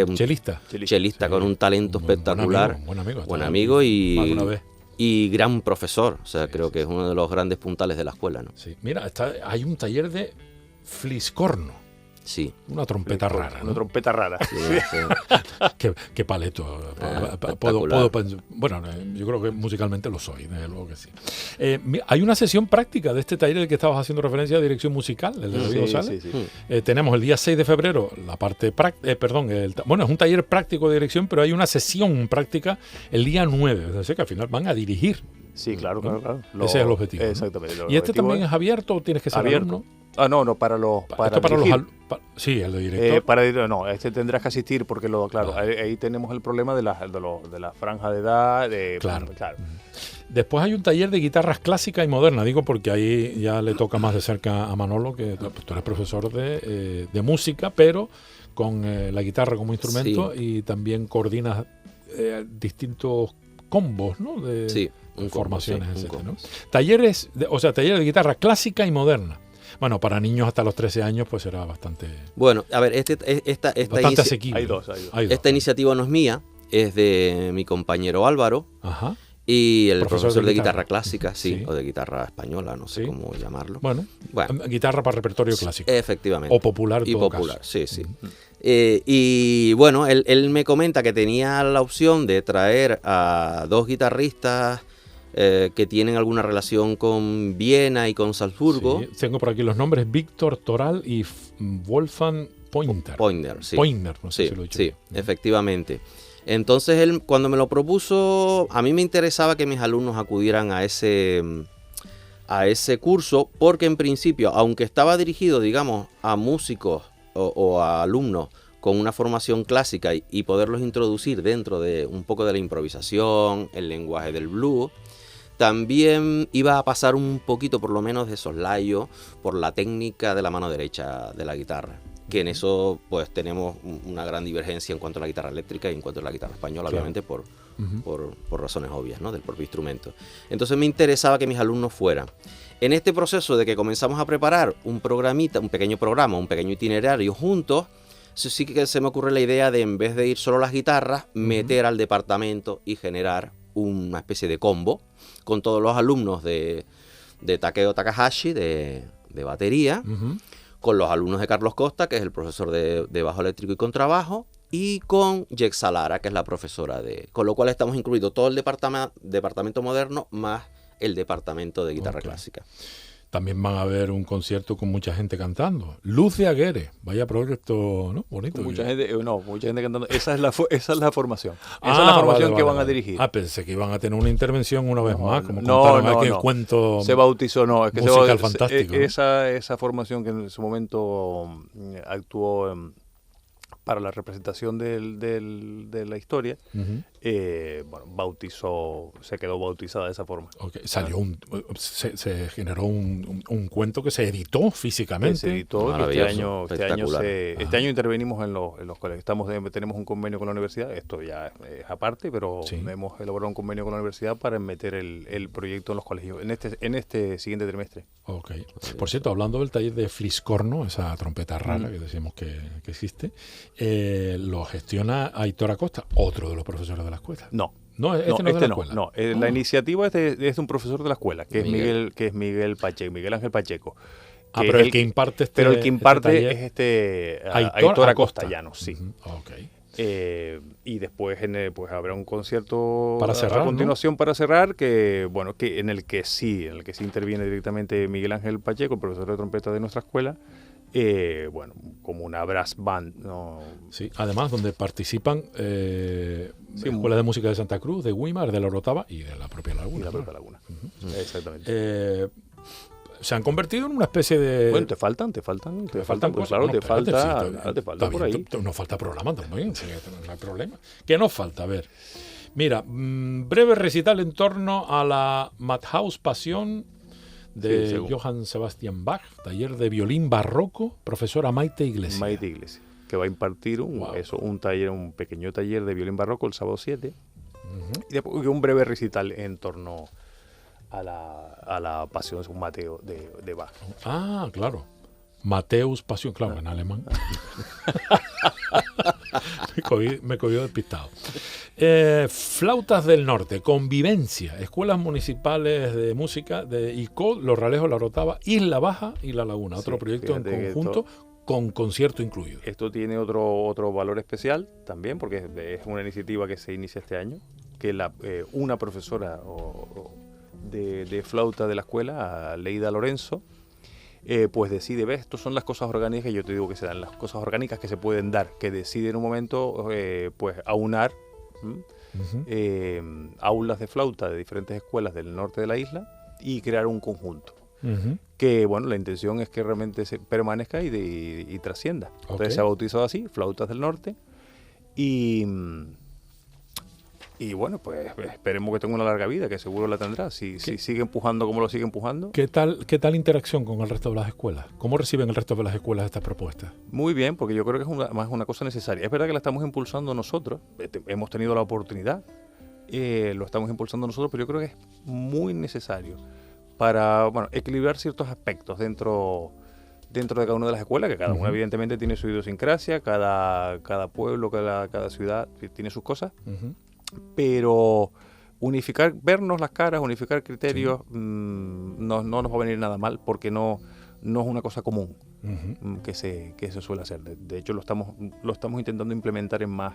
un chelista con un talento espectacular, buen amigo y gran profesor, o sea, creo que es uno de los grandes puntales de la escuela, ¿no?
Sí. Mira, hay un taller de fliscorno.
Sí.
Una trompeta rara, ¿no?
Una trompeta rara.
Sí.
Qué paleto. Bueno, yo creo que musicalmente lo soy, desde luego que sí. Hay una sesión práctica de este taller del que estabas haciendo referencia, de dirección musical, el de David González. Sí. Tenemos el día 6 de febrero la parte práctica, es un taller práctico de dirección, pero hay una sesión práctica el día 9, es decir, que al final van a dirigir.
Sí, claro.
Ese es el objetivo.
Exactamente.
¿Y este también es abierto o tienes que ser
abierto?
Alumno?
No, para los
sí, el de director.
Este tendrás que asistir porque ahí tenemos el problema de la franja de edad. Claro.
Después hay un taller de guitarras clásicas y modernas, digo porque ahí ya le toca más de cerca a Manolo, que tú eres profesor de música, pero con la guitarra como instrumento, y también coordinas distintos combos, ¿no? Formaciones, etcétera, ¿no? Talleres de guitarra clásica y moderna. Bueno, para niños hasta los 13 años pues será bastante...
Bueno, a ver, esta
asequible.
Hay dos.
Esta iniciativa no es mía, es de mi compañero Álvaro.
Ajá.
Y el profesor de guitarra clásica, sí,
Sí.
o de guitarra española, no sé
Sí.
cómo llamarlo.
Bueno, guitarra para repertorio clásico.
Efectivamente.
O popular, en
y
todo
popular,
caso.
sí, sí. Y bueno, él me comenta que tenía la opción de traer a 2 guitarristas que tienen alguna relación con Viena y con Salzburgo.
Sí, tengo por aquí los nombres: Víctor Toral y Wolfgang Pointer.
Sí.
Pointer, no sé
Sí,
si lo he dicho
sí,
bien.
efectivamente. Entonces él, cuando me lo propuso, a mí me interesaba que mis alumnos acudieran a ese curso, porque en principio, aunque estaba dirigido, digamos, a músicos o a alumnos con una formación clásica y poderlos introducir dentro de un poco de la improvisación, el lenguaje del blues, también iba a pasar un poquito, por lo menos, de soslayo por la técnica de la mano derecha de la guitarra. Que en eso pues tenemos una gran divergencia en cuanto a la guitarra eléctrica y en cuanto a la guitarra española,
Claro.
obviamente por razones obvias, ¿no? Del propio instrumento. Entonces me interesaba que mis alumnos fueran. En este proceso de que comenzamos a preparar un programita, un pequeño programa, un pequeño itinerario juntos, sí que se me ocurre la idea de, en vez de ir solo las guitarras, meter al departamento y generar una especie de combo con todos los alumnos de Takeo Takahashi, de batería, con los alumnos de Carlos Costa, que es el profesor de bajo eléctrico y contrabajo, y con Yexa Lara, que es la profesora de... Con lo cual estamos incluido todo el departamento moderno más el departamento de guitarra clásica.
También van a haber un concierto con mucha gente cantando. Luz de Aguere, vaya proyecto, ¿no? Bonito.
Mucha gente cantando. Esa es la formación. Esa es la formación que van a dirigir.
Pensé que iban a tener una intervención una vez más, como
no,
contaron
no,
aquel
no.
cuento.
Se bautizó, no, es que
musical fantástico, ¿no?
Esa formación que en su momento actuó para la representación de la historia, se quedó bautizada de esa forma.
Okay. Se generó un cuento que se editó físicamente.
Se editó,
Maravilloso,
este año
espectacular.
intervenimos en los colegios. Tenemos un convenio con la universidad, esto ya es aparte, pero
Sí.
hemos elaborado un convenio con la universidad para meter el proyecto en los colegios en este siguiente trimestre.
Okay. Por cierto, hablando del taller de Fliscorno, esa trompeta rara que decimos que existe, lo gestiona Aitor Acosta, otro de los profesores de la escuela.
No.
No, este no es de la escuela.
No, la iniciativa es de un profesor de la escuela, que es Miguel Pacheco, Miguel Ángel Pacheco.
Pero el que imparte
Pero el que imparte
taller
es
Aitor
Acosta Llanos, sí.
Okay.
Y después pues habrá un concierto
para cerrar,
a continuación, ¿no? Para cerrar, que en el que sí interviene directamente Miguel Ángel Pacheco, el profesor de trompeta de nuestra escuela. Como una brass band, ¿no?
Sí, además donde participan Escuela de Música de Santa Cruz, de Weimar, de la Orotava y de la propia Laguna. Exactamente. Se han convertido en una especie de...
Bueno, te faltan, pues claro, te falta por ahí.
Nos falta programa también, sí, no hay problema. ¿Qué nos falta? A ver, mira, breve recital en torno a la Madhouse Pasión de Johann Sebastian Bach, taller de violín barroco, profesora Maite Iglesias.
Que va a impartir un pequeño taller de violín barroco el sábado 7, y después un breve recital en torno a la Pasión de San Mateo de Bach.
Ah, claro. Mateus Pasión, claro, en alemán. me cogió despistado. Flautas del Norte, Convivencia, Escuelas Municipales de Música de ICO, Los Ralejos, La Orotava, Isla Baja y La Laguna. Otro proyecto en conjunto con concierto incluido.
Esto tiene otro valor especial también, porque es una iniciativa que se inicia este año, que una profesora de flauta de la escuela, Leida Lorenzo, pues decide, estas son las cosas orgánicas que yo te digo que se dan, las cosas orgánicas que se pueden dar, que decide en un momento pues aunar aulas de flauta de diferentes escuelas del norte de la isla y crear un conjunto. Que la intención es que realmente se permanezca y trascienda. Entonces se ha bautizado así, Flautas del Norte, y pues esperemos que tenga una larga vida, que seguro la tendrá, si sigue empujando como lo sigue empujando.
¿Qué tal interacción con el resto de las escuelas? ¿Cómo reciben el resto de las escuelas estas propuestas?
Muy bien, porque yo creo que es una cosa necesaria. Es verdad que la estamos impulsando nosotros, hemos tenido la oportunidad, lo estamos impulsando nosotros, pero yo creo que es muy necesario para equilibrar ciertos aspectos dentro dentro de cada una de las escuelas, que cada una evidentemente tiene su idiosincrasia, cada pueblo, cada ciudad tiene sus cosas, pero unificar, vernos las caras, unificar criterios, no nos va a venir nada mal, porque no es una cosa común que se suele hacer. De hecho, lo estamos intentando implementar en más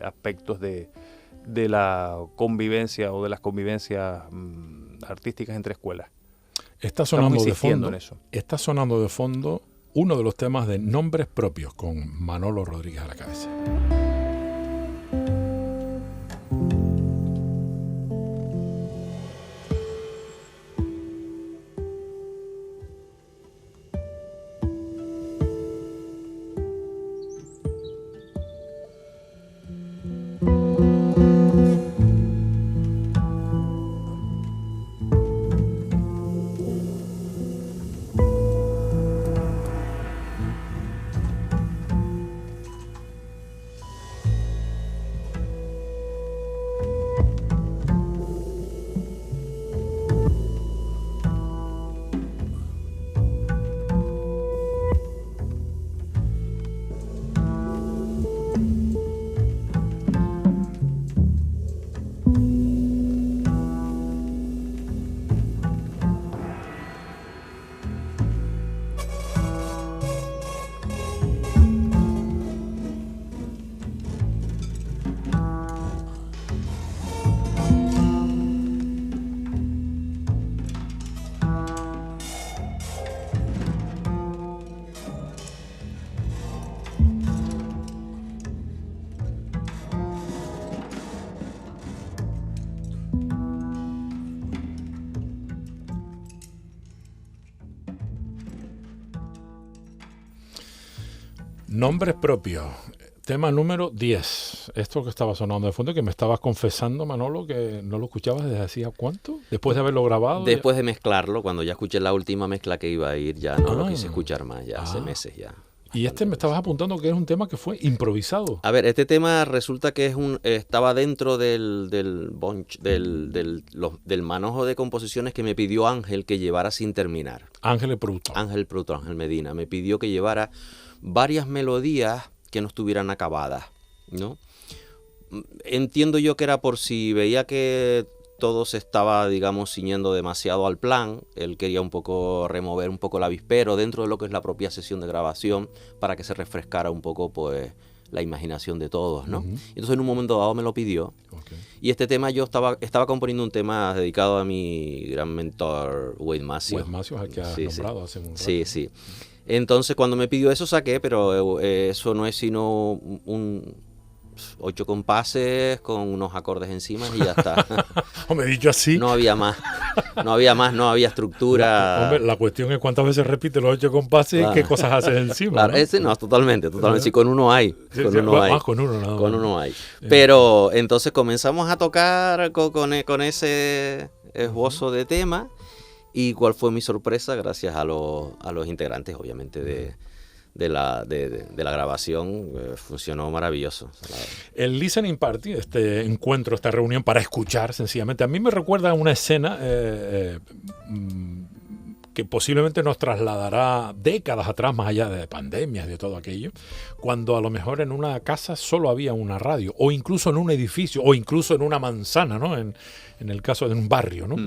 aspectos de la convivencia o de las convivencias artísticas entre escuelas.
Está sonando de fondo uno de los temas de Nombres Propios con Manolo Rodríguez a la cabeza. Nombres Propios, tema número 10. Esto que estaba sonando de fondo, que me estabas confesando, Manolo, que no lo escuchabas desde hacía ¿cuánto? Después de haberlo grabado.
Después de mezclarlo, cuando ya escuché la última mezcla que iba a ir, ya no lo quise escuchar más, ya hace meses ya.
Y me estabas apuntando que es un tema que fue improvisado.
A ver, este tema resulta que estaba dentro del manojo de composiciones que me pidió Ángel que llevara sin terminar.
Ángel Pruto.
Ángel Medina. Me pidió que llevara varias melodías que no estuvieran acabadas, ¿no? Entiendo yo que era por si veía que todo se estaba, digamos, ciñendo demasiado al plan. Él quería un poco remover un poco el avispero dentro de lo que es la propia sesión de grabación para que se refrescara un poco, pues, la imaginación de todos, ¿no? Entonces, en un momento dado me lo pidió. Y este tema, yo estaba componiendo un tema dedicado a mi gran mentor, Wade Macio.
Wade Macio, al que has nombrado hace un rato.
Sí. Entonces, cuando me pidió eso, saqué, pero eso no es sino 8 compases con unos acordes encima y ya está.
Hombre, dicho así.
No había más, estructura.
Hombre, la cuestión es cuántas veces repite los 8 compases y qué cosas haces encima.
Claro, ¿no? Ese no, totalmente. Sí, con uno hay.
Con uno
hay. Pero entonces comenzamos a tocar con ese esbozo de tema. ¿Y cuál fue mi sorpresa? Gracias a los integrantes, obviamente, de la grabación, funcionó maravilloso.
El listening party, este encuentro, esta reunión para escuchar sencillamente, a mí me recuerda a una escena que posiblemente nos trasladará décadas atrás, más allá de pandemias, de todo aquello, cuando a lo mejor en una casa solo había una radio, o incluso en un edificio, o incluso en una manzana, ¿no? En el caso de un barrio, ¿no?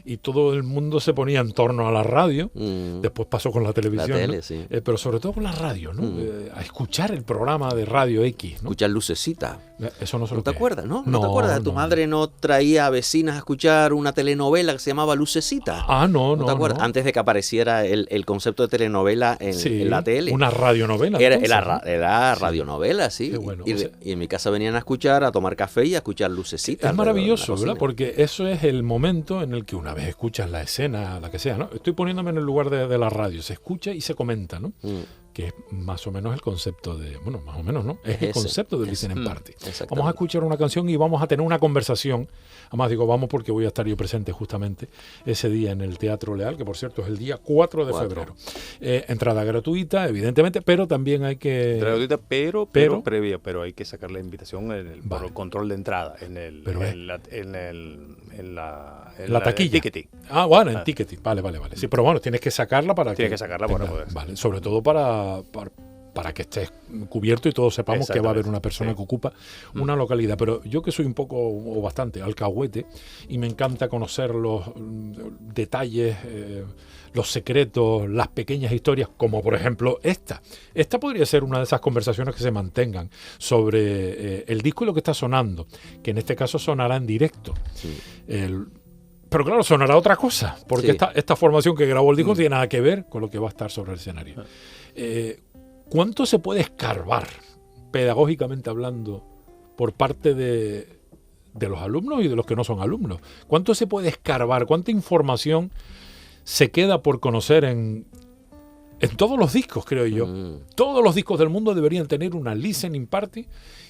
Y todo el mundo se ponía en torno a la radio. Después pasó con la televisión,
la tele,
¿no?
sí.
Pero sobre todo con la radio, ¿no? A escuchar el programa de Radio X, ¿no?
Escuchar Lucecita.
Eso no se lo
te acuerdas, ¿no?
No
te acuerdas. Tu madre no traía a vecinas a escuchar una telenovela que se llamaba Lucecita.
No
te acuerdas. Antes de que apareciera el concepto de telenovela en la tele.
Una radionovela.
Era radionovela, sí.
Qué bueno.
Y en mi casa venían a escuchar, a tomar café y a escuchar Lucecita.
Es maravilloso, ¿verdad? Porque eso es el momento en el que una vez escuchas la escena, la que sea, ¿no? Estoy poniéndome en el lugar de la radio. Se escucha y se comenta, ¿no? Que es más o menos el concepto de... Bueno, más o menos, ¿no? Es el concepto del listening party. Vamos a escuchar una canción y vamos a tener una conversación. Además digo, vamos porque voy a estar yo presente justamente ese día en el Teatro Leal, que por cierto es el día 4 de febrero. Entrada gratuita, evidentemente, pero también hay que...
Entrada gratuita, pero previa, pero hay que sacar la invitación por el control de entrada en
la taquilla.
En ticketing.
Ah, bueno, en ticketing. Vale. Sí, pero bueno, tienes que sacarla para
Tienes que sacarla para poder.
Vale, sobre todo para que estés cubierto y todos sepamos que va a haber una persona que ocupa una localidad. Pero yo que soy un poco o bastante alcahuete y me encanta conocer los detalles, los secretos, las pequeñas historias, como por ejemplo esta. Esta podría ser una de esas conversaciones que se mantengan sobre el disco y lo que está sonando, que en este caso sonará en directo.
Sí.
Pero claro, sonará otra cosa, porque
Sí.
esta formación que grabó el disco no tiene nada que ver con lo que va a estar sobre el escenario. ¿Cuánto se puede escarbar, pedagógicamente hablando, por parte de los alumnos y de los que no son alumnos? ¿Cuánto se puede escarbar? ¿Cuánta información se queda por conocer en todos los discos, creo yo? Todos los discos del mundo deberían tener una listening party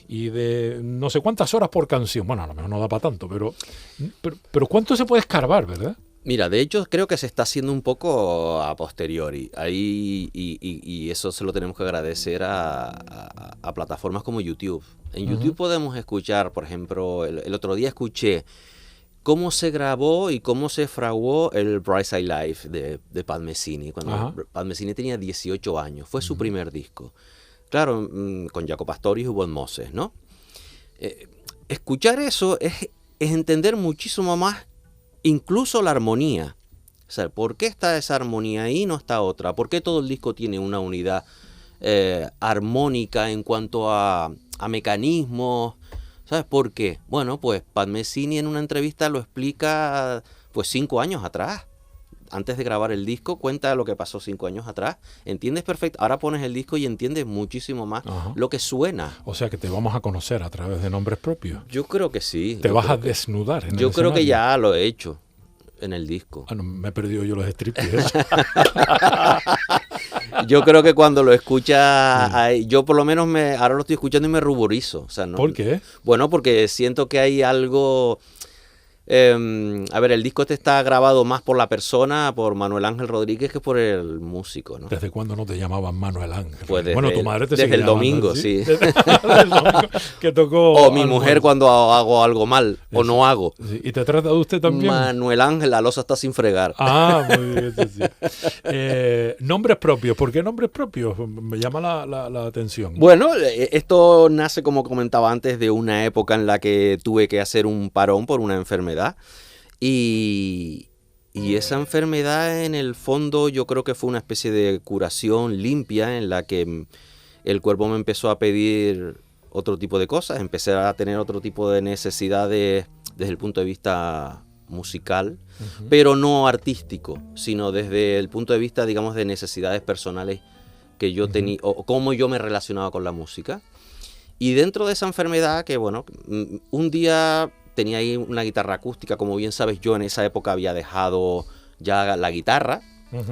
y de no sé cuántas horas por canción. Bueno, a lo mejor no da para tanto, pero ¿cuánto se puede escarbar, verdad?
Mira, de hecho creo que se está haciendo un poco a posteriori. Ahí, y eso se lo tenemos que agradecer a plataformas como YouTube. En YouTube podemos escuchar, por ejemplo, el otro día escuché cómo se grabó y cómo se fraguó el Bright Side Life de Pat Messini. Cuando Pat Messini tenía 18 años. Fue su primer disco. Claro, con Jaco Pastorius y Bob Moses, ¿no? Escuchar eso es entender muchísimo más incluso la armonía. O sea, ¿por qué está esa armonía ahí y no está otra? ¿Por qué todo el disco tiene una unidad armónica en cuanto a mecanismos? ¿Sabes por qué? Bueno, pues Pat Messini en una entrevista lo explica pues 5 años atrás. Antes de grabar el disco, cuenta lo que pasó 5 años atrás. Entiendes perfecto. Ahora pones el disco y entiendes muchísimo más lo que suena.
O sea que te vamos a conocer a través de nombres propios.
Yo creo que sí.
Te vas a desnudar en el
Yo creo que
escenario.
ya lo he hecho en el disco.
Ah, no, me he perdido yo los striptease.
Yo creo que cuando lo escuchas, yo por lo menos ahora lo estoy escuchando y me ruborizo. O sea, no,
¿Por qué?
Bueno, porque siento que hay algo... a ver, el disco este está grabado más por la persona, por Manuel Ángel Rodríguez, que por el músico, ¿no?
¿Desde cuándo no te llamaban Manuel Ángel?
Pues
Bueno, tu madre te
desde
sigue
el
llamando
domingo,
así.
sí.
Desde el domingo que tocó...
O mi
algo.
mujer cuando hago algo mal, o no hago.
Sí. ¿Y te trata de usted también?
Manuel Ángel, la losa está sin fregar.
Ah, muy bien, sí, sí. Nombres propios. ¿Por qué nombres propios? Me llama la atención.
Bueno, esto nace, como comentaba antes, de una época en la que tuve que hacer un parón por una enfermedad. Y esa enfermedad, en el fondo, yo creo que fue una especie de curación limpia en la que el cuerpo me empezó a pedir otro tipo de cosas. Empecé a tener otro tipo de necesidades desde el punto de vista musical, pero no artístico, sino desde el punto de vista, digamos, de necesidades personales que yo tenía, o cómo yo me relacionaba con la música. Y dentro de esa enfermedad, que bueno, un día... tenía ahí una guitarra acústica, como bien sabes, yo en esa época había dejado ya la guitarra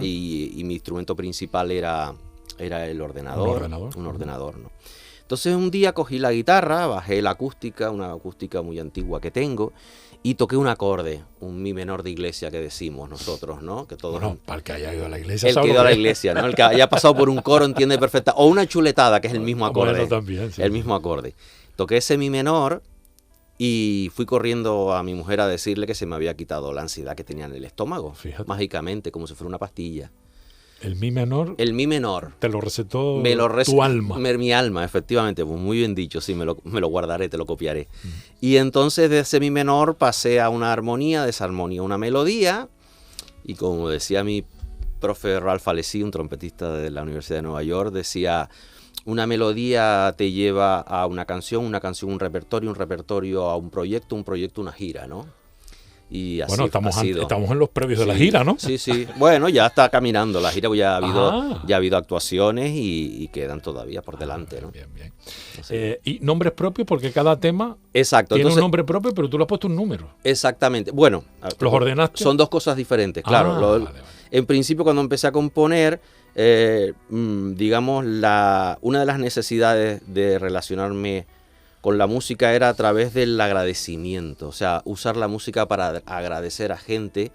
y mi instrumento principal era el ordenador. Un ordenador, ¿no? Entonces un día cogí la guitarra, bajé la acústica, una acústica muy antigua que tengo, y toqué un acorde, un mi menor de iglesia que decimos nosotros, ¿no? Que todos,
bueno, para el que haya ido a la iglesia.
el que ha ido a la iglesia, ¿no? El que haya pasado por un coro entiende perfecta. O una chuletada, que es el mismo acorde.
Bueno, también, sí,
el mismo acorde. Toqué ese mi menor. Y fui corriendo a mi mujer a decirle que se me había quitado la ansiedad que tenía en el estómago.
Fíjate.
Mágicamente, como si fuera una pastilla.
El mi menor.
El mi menor.
Te lo recetó
tu
alma.
Mi alma, efectivamente. Pues muy bien dicho, sí, me lo guardaré, te lo copiaré. Y entonces de ese mi menor pasé a una armonía, de esa armonía una melodía. Y como decía mi profe Ralph Alessi, un trompetista de la Universidad de Nueva York, decía... Una melodía te lleva a una canción, un repertorio a un proyecto, una gira, ¿no? Y así
bueno, estamos
ha sido.
Estamos en los previos de la gira, ¿no?
Sí, sí. Bueno, ya está caminando la gira, pues ya ha habido actuaciones y quedan todavía por delante, ¿no?
Bien, bien. Y nombres propios, porque cada tema
exacto,
tiene
entonces,
un nombre propio, pero tú le has puesto un número.
Exactamente. Bueno,
¿los ordenaste?
Son dos cosas diferentes, claro.
Vale.
En principio, cuando empecé a componer... digamos, una de las necesidades de relacionarme con la música era a través del agradecimiento, o sea, usar la música para agradecer a gente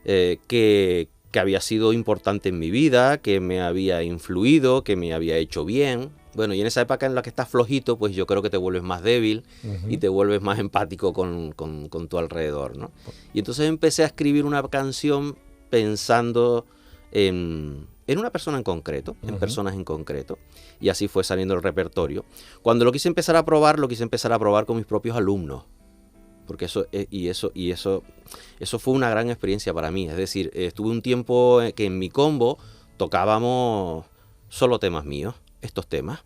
que que había sido importante en mi vida, que me había influido, que me había hecho bien. Bueno, y en esa época en la que estás flojito, pues yo creo que te vuelves más débil y te vuelves más empático con tu alrededor, ¿no? Y entonces empecé a escribir una canción pensando en una persona en concreto, en personas en concreto, y así fue saliendo el repertorio. Cuando lo quise empezar a probar con mis propios alumnos, porque eso fue una gran experiencia para mí. Es decir, estuve un tiempo que en mi combo tocábamos solo temas míos, estos temas.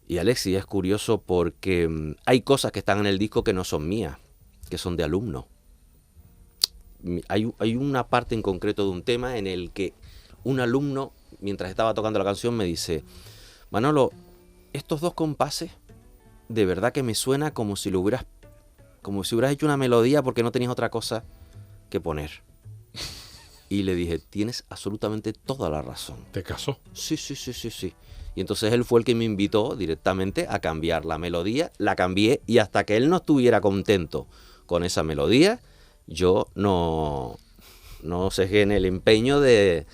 Y Alexis, es curioso porque hay cosas que están en el disco que no son mías, que son de alumnos. Hay una parte en concreto de un tema en el que un alumno, mientras estaba tocando la canción, me dice: Manolo, estos 2 compases, de verdad que me suena como si hubieras hecho una melodía porque no tenías otra cosa que poner. Y le dije: tienes absolutamente toda la razón.
¿Te casó?
Sí. Y entonces él fue el que me invitó directamente a cambiar la melodía. La cambié y hasta que él no estuviera contento con esa melodía, yo no cejé en el empeño de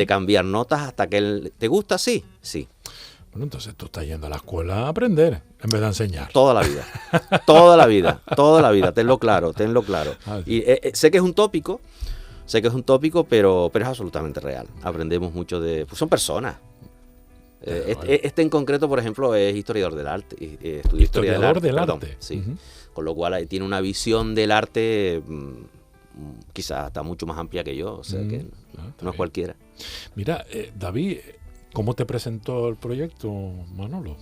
cambiar notas hasta que él... ¿Te gusta? Sí.
Bueno, entonces tú estás yendo a la escuela a aprender en vez de enseñar.
Toda la vida, tenlo claro. Y sé que es un tópico, pero es absolutamente real. Aprendemos mucho pues son personas. Este en concreto, por ejemplo, es historiador del arte. Estudió
Historiador del arte.
Sí. Con lo cual tiene una visión del arte quizás está mucho más amplia que yo, o sea que no es cualquiera.
Mira, David, ¿cómo te presentó el proyecto, Manolo?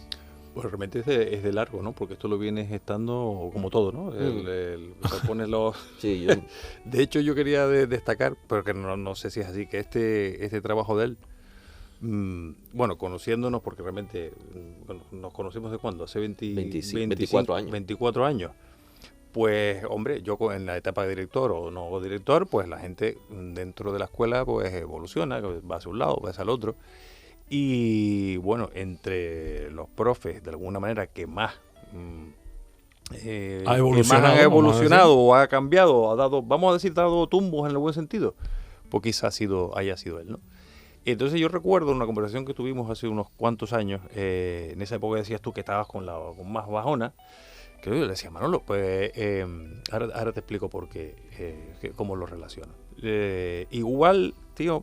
Pues realmente es de largo, ¿no? Porque esto lo vienes estando como todo, ¿no? Pones los...
Sí,
De hecho, yo quería destacar, pero que no sé si es así, que este trabajo de él, bueno, conociéndonos, porque realmente nos conocimos ¿de cuándo? Hace
24 años.
24 años. Pues, hombre, yo en la etapa de director o no director, pues la gente dentro de la escuela pues evoluciona, va hacia un lado, va hacia el otro. Y bueno, entre los profes, de alguna manera, que más
ha evolucionado
o ha cambiado, ha dado, vamos a decir, dado tumbos en el buen sentido, pues quizás haya sido él, ¿no? Entonces yo recuerdo una conversación que tuvimos hace unos cuantos años, en esa época decías tú que estabas con más bajona, que yo le decía: Manolo, pues ahora te explico por qué, cómo lo relaciono. Igual, tío,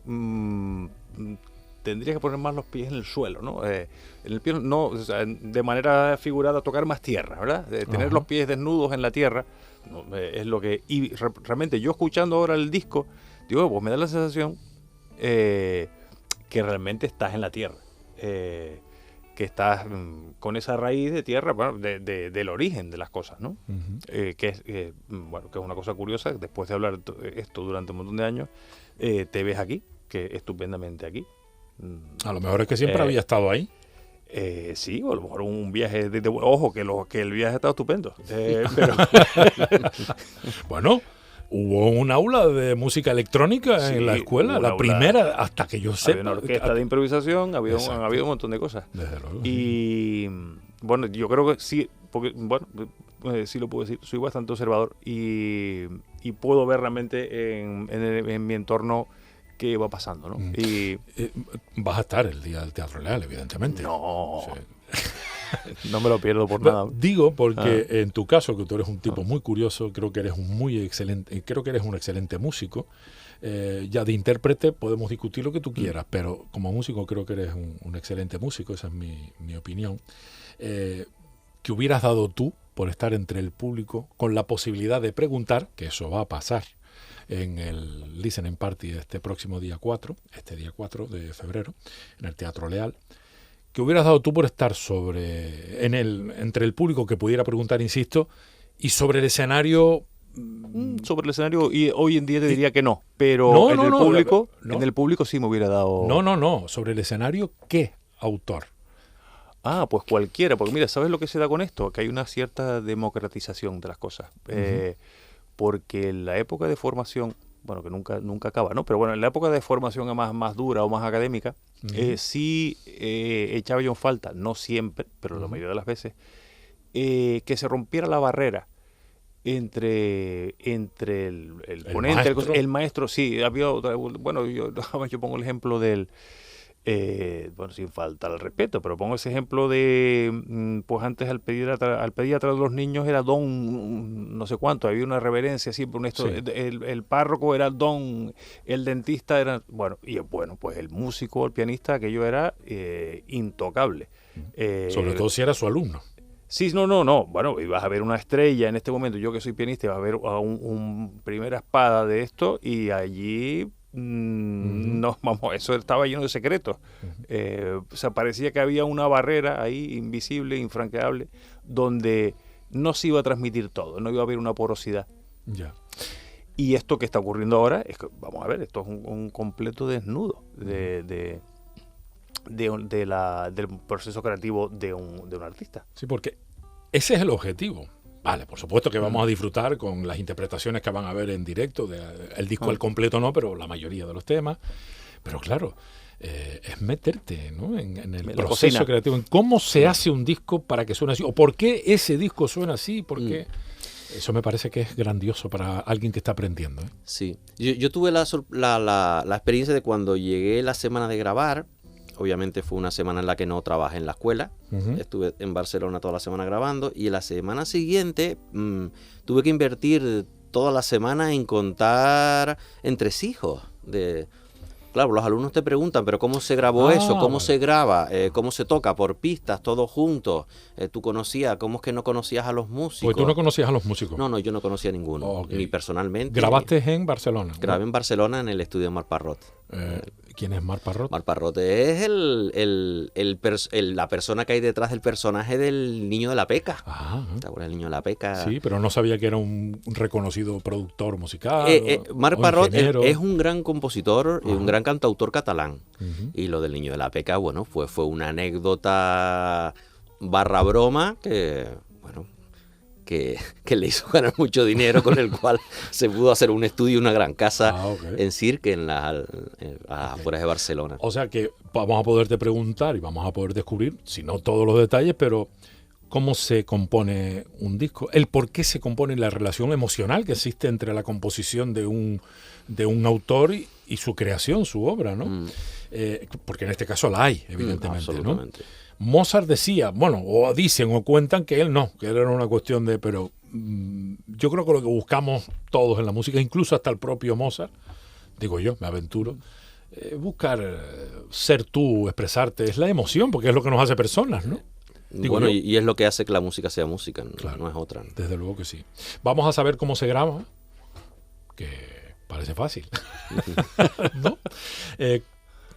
tendrías que poner más los pies en el suelo, ¿no? En el pie, no, o sea, de manera figurada, tocar más tierra, ¿verdad? Tener los pies desnudos en la tierra, no, es lo que... Y realmente yo escuchando ahora el disco, digo, pues me da la sensación que realmente estás en la tierra, que estás con esa raíz de tierra, bueno, del origen de las cosas, ¿no? Que es una cosa curiosa. Después de hablar esto durante un montón de años, te ves aquí, que estupendamente aquí.
A lo mejor es que siempre había estado ahí.
Sí, o a lo mejor un viaje ojo, que el viaje ha estado estupendo. Pero
bueno, hubo un aula de música electrónica en la escuela, la primera, hasta que yo sepa.
Había una orquesta de improvisación, ha habido un montón de cosas.
Desde luego.
Y bueno, yo creo que sí, porque bueno, sí lo puedo decir, soy bastante observador y puedo ver realmente en mi entorno qué va pasando, ¿no? Y
vas a estar el día del Teatro Real, evidentemente.
No.
Sí.
No me lo pierdo por nada.
Digo porque en tu caso, que tú eres un tipo muy curioso, creo que eres un excelente músico. Ya de intérprete podemos discutir lo que tú quieras, pero como músico creo que eres un excelente músico, esa es mi opinión. ¿Qué hubieras dado tú por estar entre el público con la posibilidad de preguntar, que eso va a pasar en el Listening Party este próximo día 4 de febrero, en el Teatro Leal? ¿Qué hubieras dado tú por estar entre el público que pudiera preguntar, insisto, y sobre el escenario?
Sobre el escenario, y hoy en día te diría que no, pero en el público sí me hubiera dado...
No, sobre el escenario, ¿qué autor?
Ah, pues cualquiera, porque mira, ¿sabes lo que se da con esto? Que hay una cierta democratización de las cosas, porque en la época de formación, bueno, que nunca acaba, ¿no? Pero bueno, en la época de formación más dura o más académica, sí echaba yo en falta, no siempre, pero la mayoría de las veces, que se rompiera la barrera entre el ponente,
maestro.
el maestro, sí, había otra, bueno, yo pongo el ejemplo del, bueno, sin faltar el respeto, pero pongo ese ejemplo de, pues antes al pediatra de los niños era don no sé cuánto, había una reverencia siempre,
Sí.
el párroco era don, el dentista era, bueno, y bueno, pues el músico, el pianista, aquello era intocable.
Sobre todo si era su alumno.
Sí, no. Bueno, y vas a ver una estrella en este momento. Yo que soy pianista, vas a ver a un primera espada de esto y allí, no, vamos, eso estaba lleno de secretos. O sea, parecía que había una barrera ahí, invisible, infranqueable, donde no se iba a transmitir todo, no iba a haber una porosidad.
Ya.
Y esto que está ocurriendo ahora, es que, vamos a ver, esto es un completo desnudo del proceso creativo de un artista.
Sí, porque ese es el objetivo. Vale, por supuesto que vamos a disfrutar con las interpretaciones que van a ver en directo, el disco al completo no, pero la mayoría de los temas. Pero claro, es meterte, ¿no? en el
La
proceso
cocina.
creativo, en cómo se hace un disco para que suene así, o por qué ese disco suena así, por qué. Eso me parece que es grandioso para alguien que está aprendiendo, ¿eh?
Sí, yo tuve la experiencia de cuando llegué la semana de grabar. Obviamente fue una semana en la que no trabajé en la escuela. Estuve en Barcelona toda la semana grabando y la semana siguiente tuve que invertir toda la semana en contar entresijos. Claro, los alumnos te preguntan, pero ¿cómo se grabó eso? ¿Cómo se graba? ¿Cómo se toca? ¿Por pistas? ¿Todos juntos? ¿Tú conocías? ¿Cómo es que no conocías a los músicos?
Pues tú no conocías a los músicos.
No, yo no conocía a ninguno,
Okay.
ni personalmente.
¿Grabaste en Barcelona?
Grabé en Barcelona en el estudio de Marc Parrot.
¿Quién es Marc Parrot?
Marc Parrot es la persona que hay detrás del personaje del Niño de la Peca.
Ah,
¿Te acuerdas del Niño de la Peca?
sí, pero no sabía que era un reconocido productor musical.
Marc
o
Parrot
ingeniero.
es un gran compositor y un gran cantautor catalán.
Ujú.
Y lo del Niño de la Peca, bueno, fue una anécdota barra broma que, bueno, que le hizo ganar mucho dinero, con el cual se pudo hacer un estudio y una gran casa en Cirque, en las afueras de Barcelona.
O sea que vamos a poderte preguntar y vamos a poder descubrir, si no todos los detalles, pero cómo se compone un disco, el por qué se compone, la relación emocional que existe entre la composición de un autor y su creación, su obra, ¿no? Porque en este caso la hay, evidentemente,
Absolutamente.
¿no? Mozart decía, bueno, o dicen o cuentan que él no, que era una cuestión de, pero yo creo que lo que buscamos todos en la música, incluso hasta el propio Mozart, digo yo, me aventuro, buscar ser tú, expresarte, es la emoción, porque es lo que nos hace personas, ¿no? Digo
Bueno,
yo.
y es lo que hace que la música sea música,
Claro.
no es otra.
Desde luego que sí. Vamos a saber cómo se graba, que parece fácil, ¿no?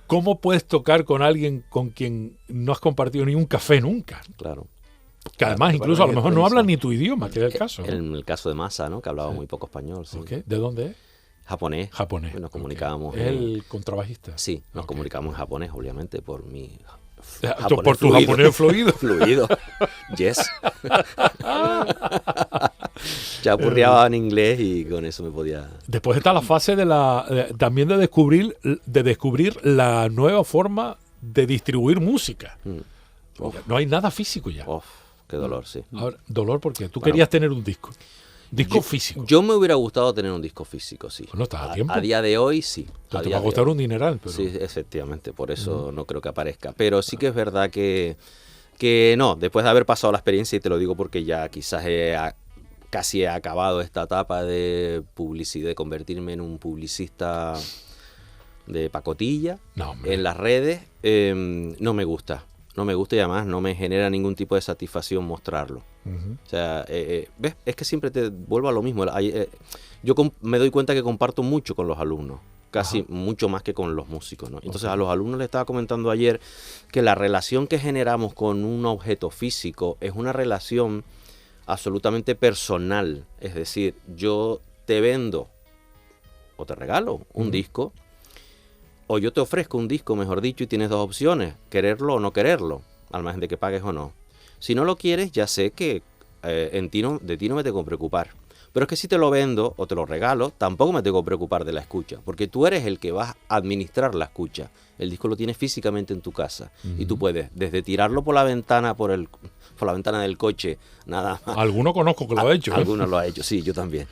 ¿Cómo puedes tocar con alguien con quien no has compartido ni un café nunca?
Claro.
Que además incluso a lo mejor no habla ni tu idioma, que es el caso, ¿no?
En el caso de Massa, ¿no? Que hablaba muy poco español. Sí.
Okay. ¿De dónde es?
Japonés.
Japonés.
Nos comunicábamos.
¿Es el contrabajista?
Sí, nos comunicábamos en japonés, obviamente, por mi
por tu japonés fluido.
Fluido. Yes. Ya apurreaba en inglés y con eso me podía...
Después está la fase también de descubrir la nueva forma de distribuir música. No hay nada físico ya.
Qué dolor, sí.
Ahora, dolor porque tú querías tener un disco. Disco físico.
Yo me hubiera gustado tener un disco físico, sí.
Bueno, estás a tiempo.
A día de hoy, sí.
Te va a costar un dineral. Pero...
Sí, efectivamente, por eso no creo que aparezca. Pero sí que es verdad que no, después de haber pasado la experiencia, y te lo digo porque ya quizás casi he acabado esta etapa de publicidad, de convertirme en un publicista de pacotilla en las redes, no me gusta. No me gusta y además no me genera ningún tipo de satisfacción mostrarlo. O sea, ¿ves? Es que siempre te vuelvo a lo mismo. Yo me doy cuenta que comparto mucho con los alumnos, casi mucho más que con los músicos, ¿no? Entonces a los alumnos les estaba comentando ayer que la relación que generamos con un objeto físico es una relación absolutamente personal. Es decir, yo te vendo o te regalo un disco, o yo te ofrezco un disco, mejor dicho, y tienes dos opciones, quererlo o no quererlo, al margen de que pagues o no. Si no lo quieres, ya sé que de ti no me tengo que preocupar, Pero es que si te lo vendo o te lo regalo, tampoco me tengo que preocupar de la escucha, porque tú eres el que vas a administrar la escucha. El disco lo tienes físicamente en tu casa y tú puedes desde tirarlo por la ventana, por la ventana del coche, nada más.
Alguno conozco que lo ha hecho.
Algunos lo ha hecho, sí, yo también.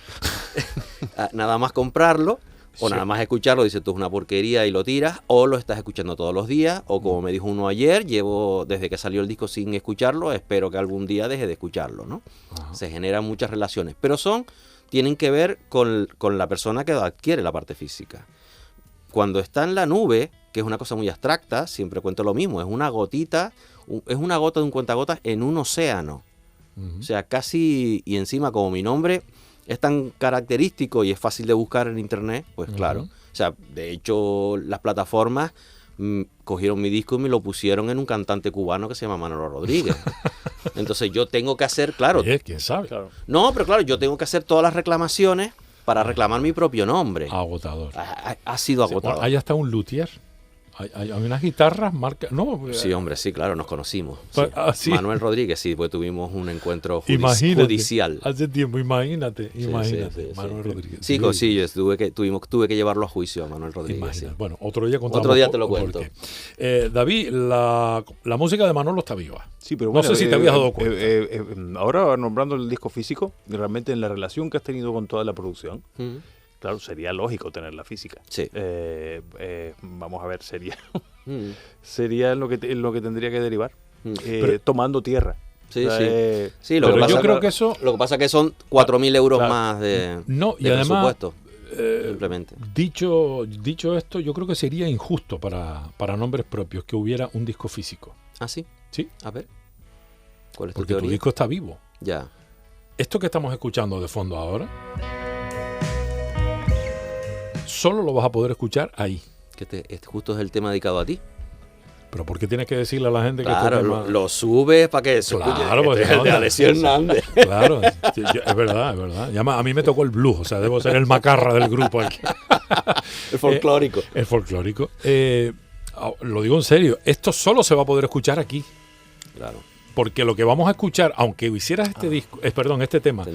Nada más comprarlo o nada más escucharlo, dices tú es una porquería y lo tiras, o lo estás escuchando todos los días, o como me dijo uno ayer, llevo desde que salió el disco sin escucharlo, espero que algún día deje de escucharlo, ¿no? Ajá. Se generan muchas relaciones, pero tienen que ver con la persona que adquiere la parte física. Cuando está en la nube, que es una cosa muy abstracta, siempre cuento lo mismo, es una gotita, es una gota de un cuentagotas en un océano. O sea, casi, y encima como mi nombre es tan característico y es fácil de buscar en internet, pues claro. O sea, de hecho, las plataformas cogieron mi disco y me lo pusieron en un cantante cubano que se llama Manolo Rodríguez. Entonces yo tengo que hacer, claro...
Oye, ¿quién sabe?
Claro. No, pero claro, yo tengo que hacer todas las reclamaciones para reclamar mi propio nombre.
Agotador.
Ha sido agotador.
Bueno, hay hasta un luthier. Hay unas guitarras marca... No,
sí, hombre, sí, claro, nos conocimos.
Pues,
sí.
¿sí?
Manuel Rodríguez, sí, pues tuvimos un encuentro judicial.
Hace tiempo, imagínate.
Sí,
Manuel Rodríguez.
Sí, tuve que llevarlo a juicio a Manuel Rodríguez. Sí.
Bueno, otro día contamos.
Otro día te lo cuento.
David, la música de Manolo está viva.
Sí, pero bueno,
no sé si te habías dado cuenta.
Ahora, nombrando el disco físico, realmente en la relación que has tenido con toda la producción, claro, sería lógico tener la física.
Sí.
Vamos a ver, sería en lo que tendría que derivar, tomando tierra.
Sí,
o sea,
sí. Sí,
pero yo creo que eso...
Lo que pasa es que son 4.000 euros más de
presupuesto.
Simplemente.
Dicho esto, yo creo que sería injusto para nombres propios que hubiera un disco físico.
¿Ah, sí?
Sí.
A ver. ¿Cuál es tu
Porque
teoría?
tu disco está vivo.
Ya.
Esto que estamos escuchando de fondo ahora, solo lo vas a poder escuchar ahí.
Justo es el tema dedicado a ti.
Pero ¿por qué tienes que decirle a la gente que
claro,
este tema...
lo subes para que se escuche?
Claro, pues,
el de Alessio Hernández.
Claro, es verdad. A mí me tocó el blues, o sea, debo ser el macarra del grupo aquí.
El folclórico.
El folclórico. Lo digo en serio, esto solo se va a poder escuchar aquí.
Claro.
Porque lo que vamos a escuchar, aunque hicieras este tema,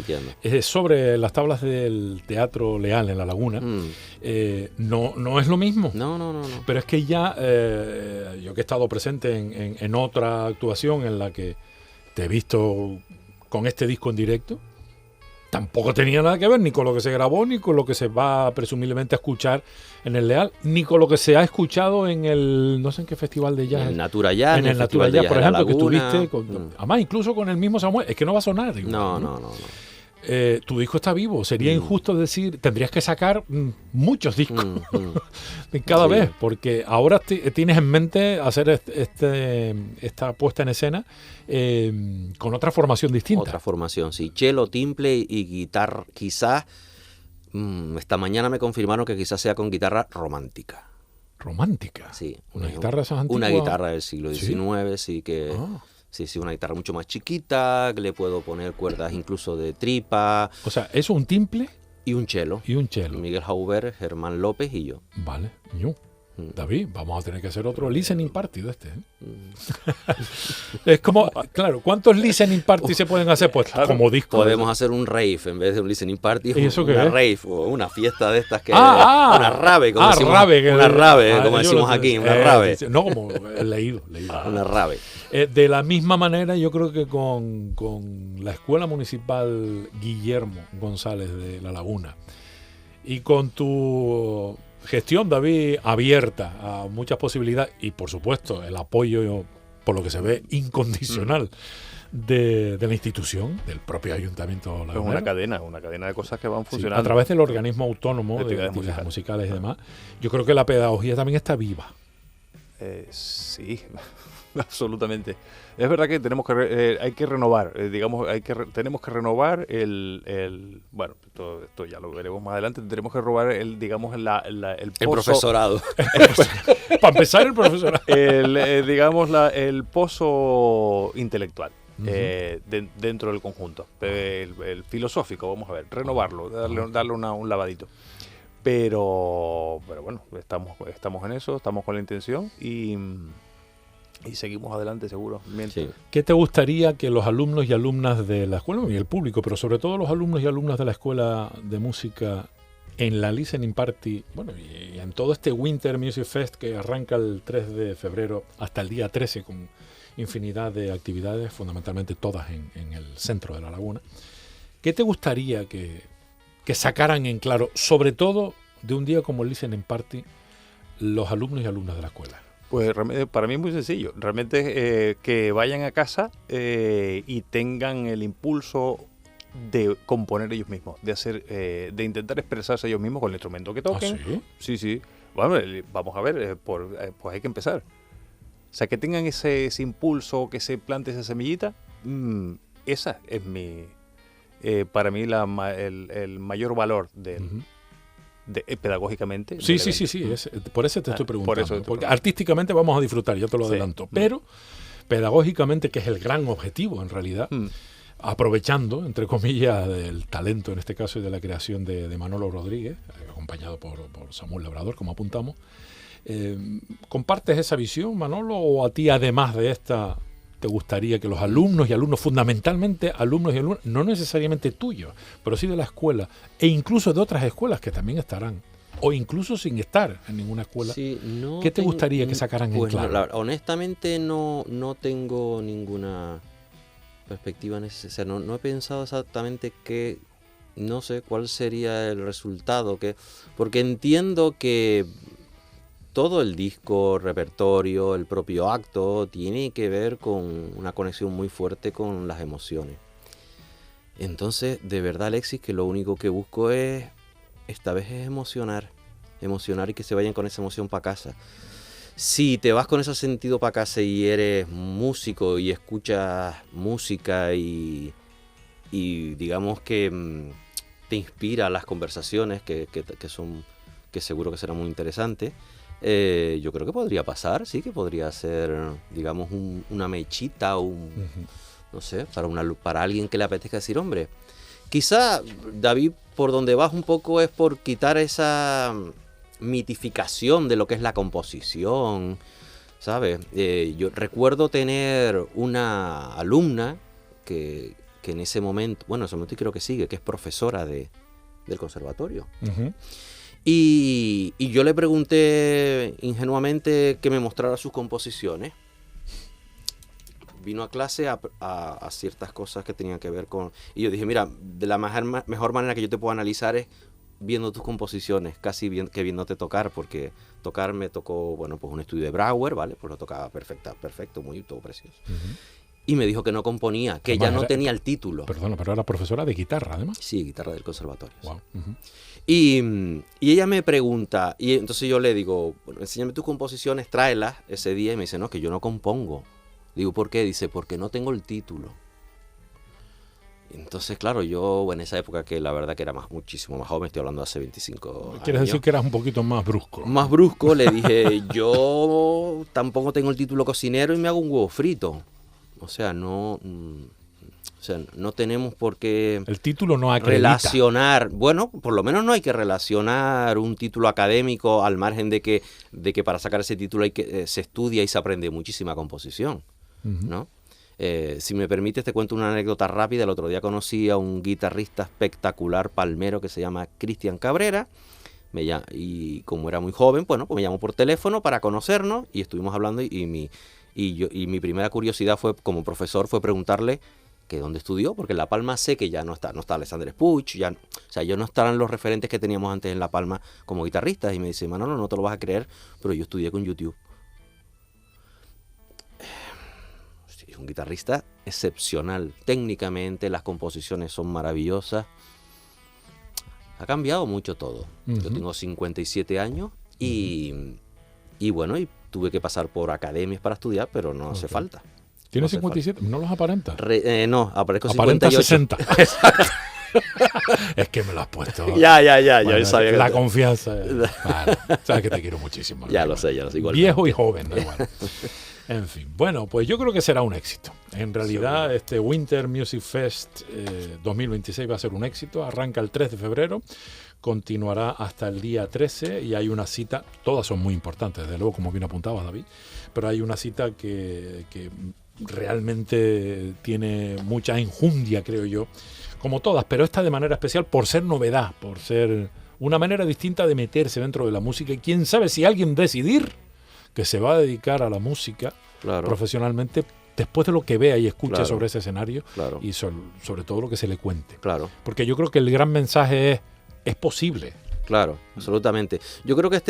es sobre las tablas del Teatro Leal en La Laguna, no es lo mismo.
No.
Pero es que ya, yo que he estado presente en otra actuación en la que te he visto con este disco en directo, tampoco tenía nada que ver ni con lo que se grabó, ni con lo que se va presumiblemente a escuchar en el Leal, ni con lo que se ha escuchado en el, no sé en qué festival de jazz.
En el Natura Jazz.
En el Natura Jazz, por ejemplo, que estuviste, además incluso con el mismo Samuel, es que no va a sonar. Igual,
no.
Tu disco está vivo, sería injusto decir, tendrías que sacar muchos discos cada vez, porque ahora tienes en mente hacer esta puesta en escena con otra formación distinta.
Otra formación, sí, cello, timple y guitarra, quizás, esta mañana me confirmaron que quizás sea con guitarra romántica.
¿Romántica?
Sí.
¿Una guitarra esas antiguas?
Una guitarra del siglo XIX, sí que... Sí, una guitarra mucho más chiquita, que le puedo poner cuerdas incluso de tripa.
O sea, ¿eso un timple?
Y un cello. Miguel Hauber, Germán López y yo.
Vale, David, vamos a tener que hacer otro listening party de este. Es como, claro, ¿cuántos listening party se pueden hacer? Pues como disco.
Podemos hacer un rave en vez de un listening party.
¿Y eso qué
una
es?
rave o una fiesta de estas que... una rave, como decimos. Una rave, como decimos aquí, una rave.
No, como he leído.
Una rave.
De la misma manera, yo creo que con la Escuela Municipal Guillermo González de La Laguna y con tu gestión, David, abierta a muchas posibilidades y, por supuesto, el apoyo, por lo que se ve, incondicional de la institución, del propio Ayuntamiento lagunero.
Es una cadena de cosas que van funcionando.
Sí, a través del organismo autónomo de actividades musicales y demás. Yo creo que la pedagogía también está viva.
Sí, absolutamente. Es verdad que tenemos que hay que renovar, tenemos que renovar bueno, esto ya lo veremos más adelante. Tenemos que renovar el
profesorado.
Para empezar, el profesorado.
El pozo intelectual. Dentro del conjunto, el filosófico, vamos a ver, renovarlo, darle un lavadito. Pero bueno, estamos en eso, estamos con la intención y y seguimos adelante seguro.
Sí.
¿Qué te gustaría que los alumnos y alumnas de la escuela y el público, pero sobre todo los alumnos y alumnas de la Escuela de Música en la Listening Party, bueno, y en todo este Winter Music Fest que arranca el 3 de febrero hasta el día 13 con infinidad de actividades, fundamentalmente todas en el centro de la laguna, ¿qué te gustaría que sacaran en claro, sobre todo de un día como el Listening Party, los alumnos y alumnas de la escuela?
Pues para mí es muy sencillo. Realmente que vayan a casa y tengan el impulso de componer ellos mismos, de hacer, de intentar expresarse ellos mismos con el instrumento que toquen.
¿Ah, sí?
Sí. Bueno, vamos a ver, pues hay que empezar. O sea, que tengan ese impulso, que se plante esa semillita. Esa es para mí el mayor valor del...
Uh-huh.
Pedagógicamente.
Sí, por eso te estoy preguntando. Porque artísticamente vamos a disfrutar, ya te lo adelanto. Pero pedagógicamente, que es el gran objetivo en realidad, aprovechando, entre comillas, el talento en este caso y de la creación de Manolo Rodríguez, acompañado por Samuel Labrador, como apuntamos. ¿Compartes esa visión, Manolo, o a ti, además de esta, te gustaría que los alumnos y alumnos, fundamentalmente alumnos y alumnas, no necesariamente tuyos, pero sí de la escuela, e incluso de otras escuelas que también estarán, o incluso sin estar en ninguna escuela,
Sí, no
¿qué te gustaría que sacaran en claro?
Honestamente no tengo ninguna perspectiva necesaria, no he pensado exactamente no sé cuál sería el resultado, porque entiendo que todo el disco, repertorio, el propio acto, tiene que ver con una conexión muy fuerte con las emociones. Entonces, de verdad, Alexis, que lo único que busco esta vez es emocionar y que se vayan con esa emoción para casa. Si te vas con ese sentido para casa y eres músico y escuchas música y digamos que te inspira las conversaciones que seguro que serán muy interesantes, yo creo que podría pasar, sí, que podría ser, digamos, una mechita, no sé, para alguien que le apetezca decir, hombre, quizá, David, por donde vas un poco es por quitar esa mitificación de lo que es la composición, ¿sabes? Yo recuerdo tener una alumna que en ese momento, creo que sigue, que es profesora del conservatorio.
Uh-huh.
Y yo le pregunté ingenuamente que me mostrara sus composiciones. Vino a clase a ciertas cosas que tenían que ver con... Y yo dije, mira, de la mejor manera que yo te puedo analizar es viendo tus composiciones, casi que viéndote tocar, porque tocar me tocó, pues un estudio de Brauer, ¿vale? Pues lo tocaba perfecto, muy todo precioso. Uh-huh. Y me dijo que no componía, que además ya no tenía el título.
Perdona, pero era profesora de guitarra, además.
Sí, guitarra del conservatorio.
Wow.
Sí. Uh-huh. Y ella me pregunta, y entonces yo le digo, bueno, enséñame tus composiciones, tráelas ese día, y me dice, no, que yo no compongo. Digo, ¿por qué? Dice, porque no tengo el título. Entonces, claro, yo en esa época, que la verdad que era muchísimo más joven, estoy hablando de hace 25 años.
¿Quieres decir que eras un poquito más brusco?
Más brusco, le dije, yo tampoco tengo el título cocinero y me hago un huevo frito. O sea, no tenemos por qué...
El título no acredita.
Relacionar, bueno, por lo menos no hay que relacionar un título académico, al margen de que para sacar ese título se estudia y se aprende muchísima composición, uh-huh. ¿no? Si me permites, te cuento una anécdota rápida. El otro día conocí a un guitarrista espectacular palmero que se llama Cristian Cabrera, y como era muy joven, pues me llamó por teléfono para conocernos y estuvimos hablando y mi primera curiosidad como profesor fue preguntarle que dónde estudió, porque en La Palma sé que ya no está Alexandre Puig, ya no estarán los referentes que teníamos antes en La Palma como guitarristas, y me dice, Manolo, no te lo vas a creer, pero yo estudié con YouTube. Es un guitarrista excepcional, técnicamente las composiciones son maravillosas, ha cambiado mucho todo. Uh-huh. Yo tengo 57 años y tuve que pasar por academias para estudiar, pero no hace falta.
¿Tienes 57? ¿No los aparenta?
No, aparezco
58. 60.
Exacto.
Es que me lo has puesto.
Ya.
Bueno,
yo sabía
la confianza. Claro, sabes que te quiero muchísimo.
Ya lo sé, igual.
Viejo y joven, da igual. En fin, bueno, pues yo creo que será un éxito. En realidad, este Winter Music Fest 2026 va a ser un éxito. Arranca el 3 de febrero continuará hasta el día 13 y hay una cita, todas son muy importantes, desde luego, como bien apuntabas, David, pero hay una cita que realmente tiene mucha enjundia, creo yo, como todas, pero esta de manera especial por ser novedad, por ser una manera distinta de meterse dentro de la música, y quién sabe si alguien decidir que se va a dedicar a la música profesionalmente después de lo que vea y escuche sobre ese escenario y sobre todo lo que se le cuente.
Claro.
Porque yo creo que el gran mensaje es posible.
Claro, absolutamente. Yo creo que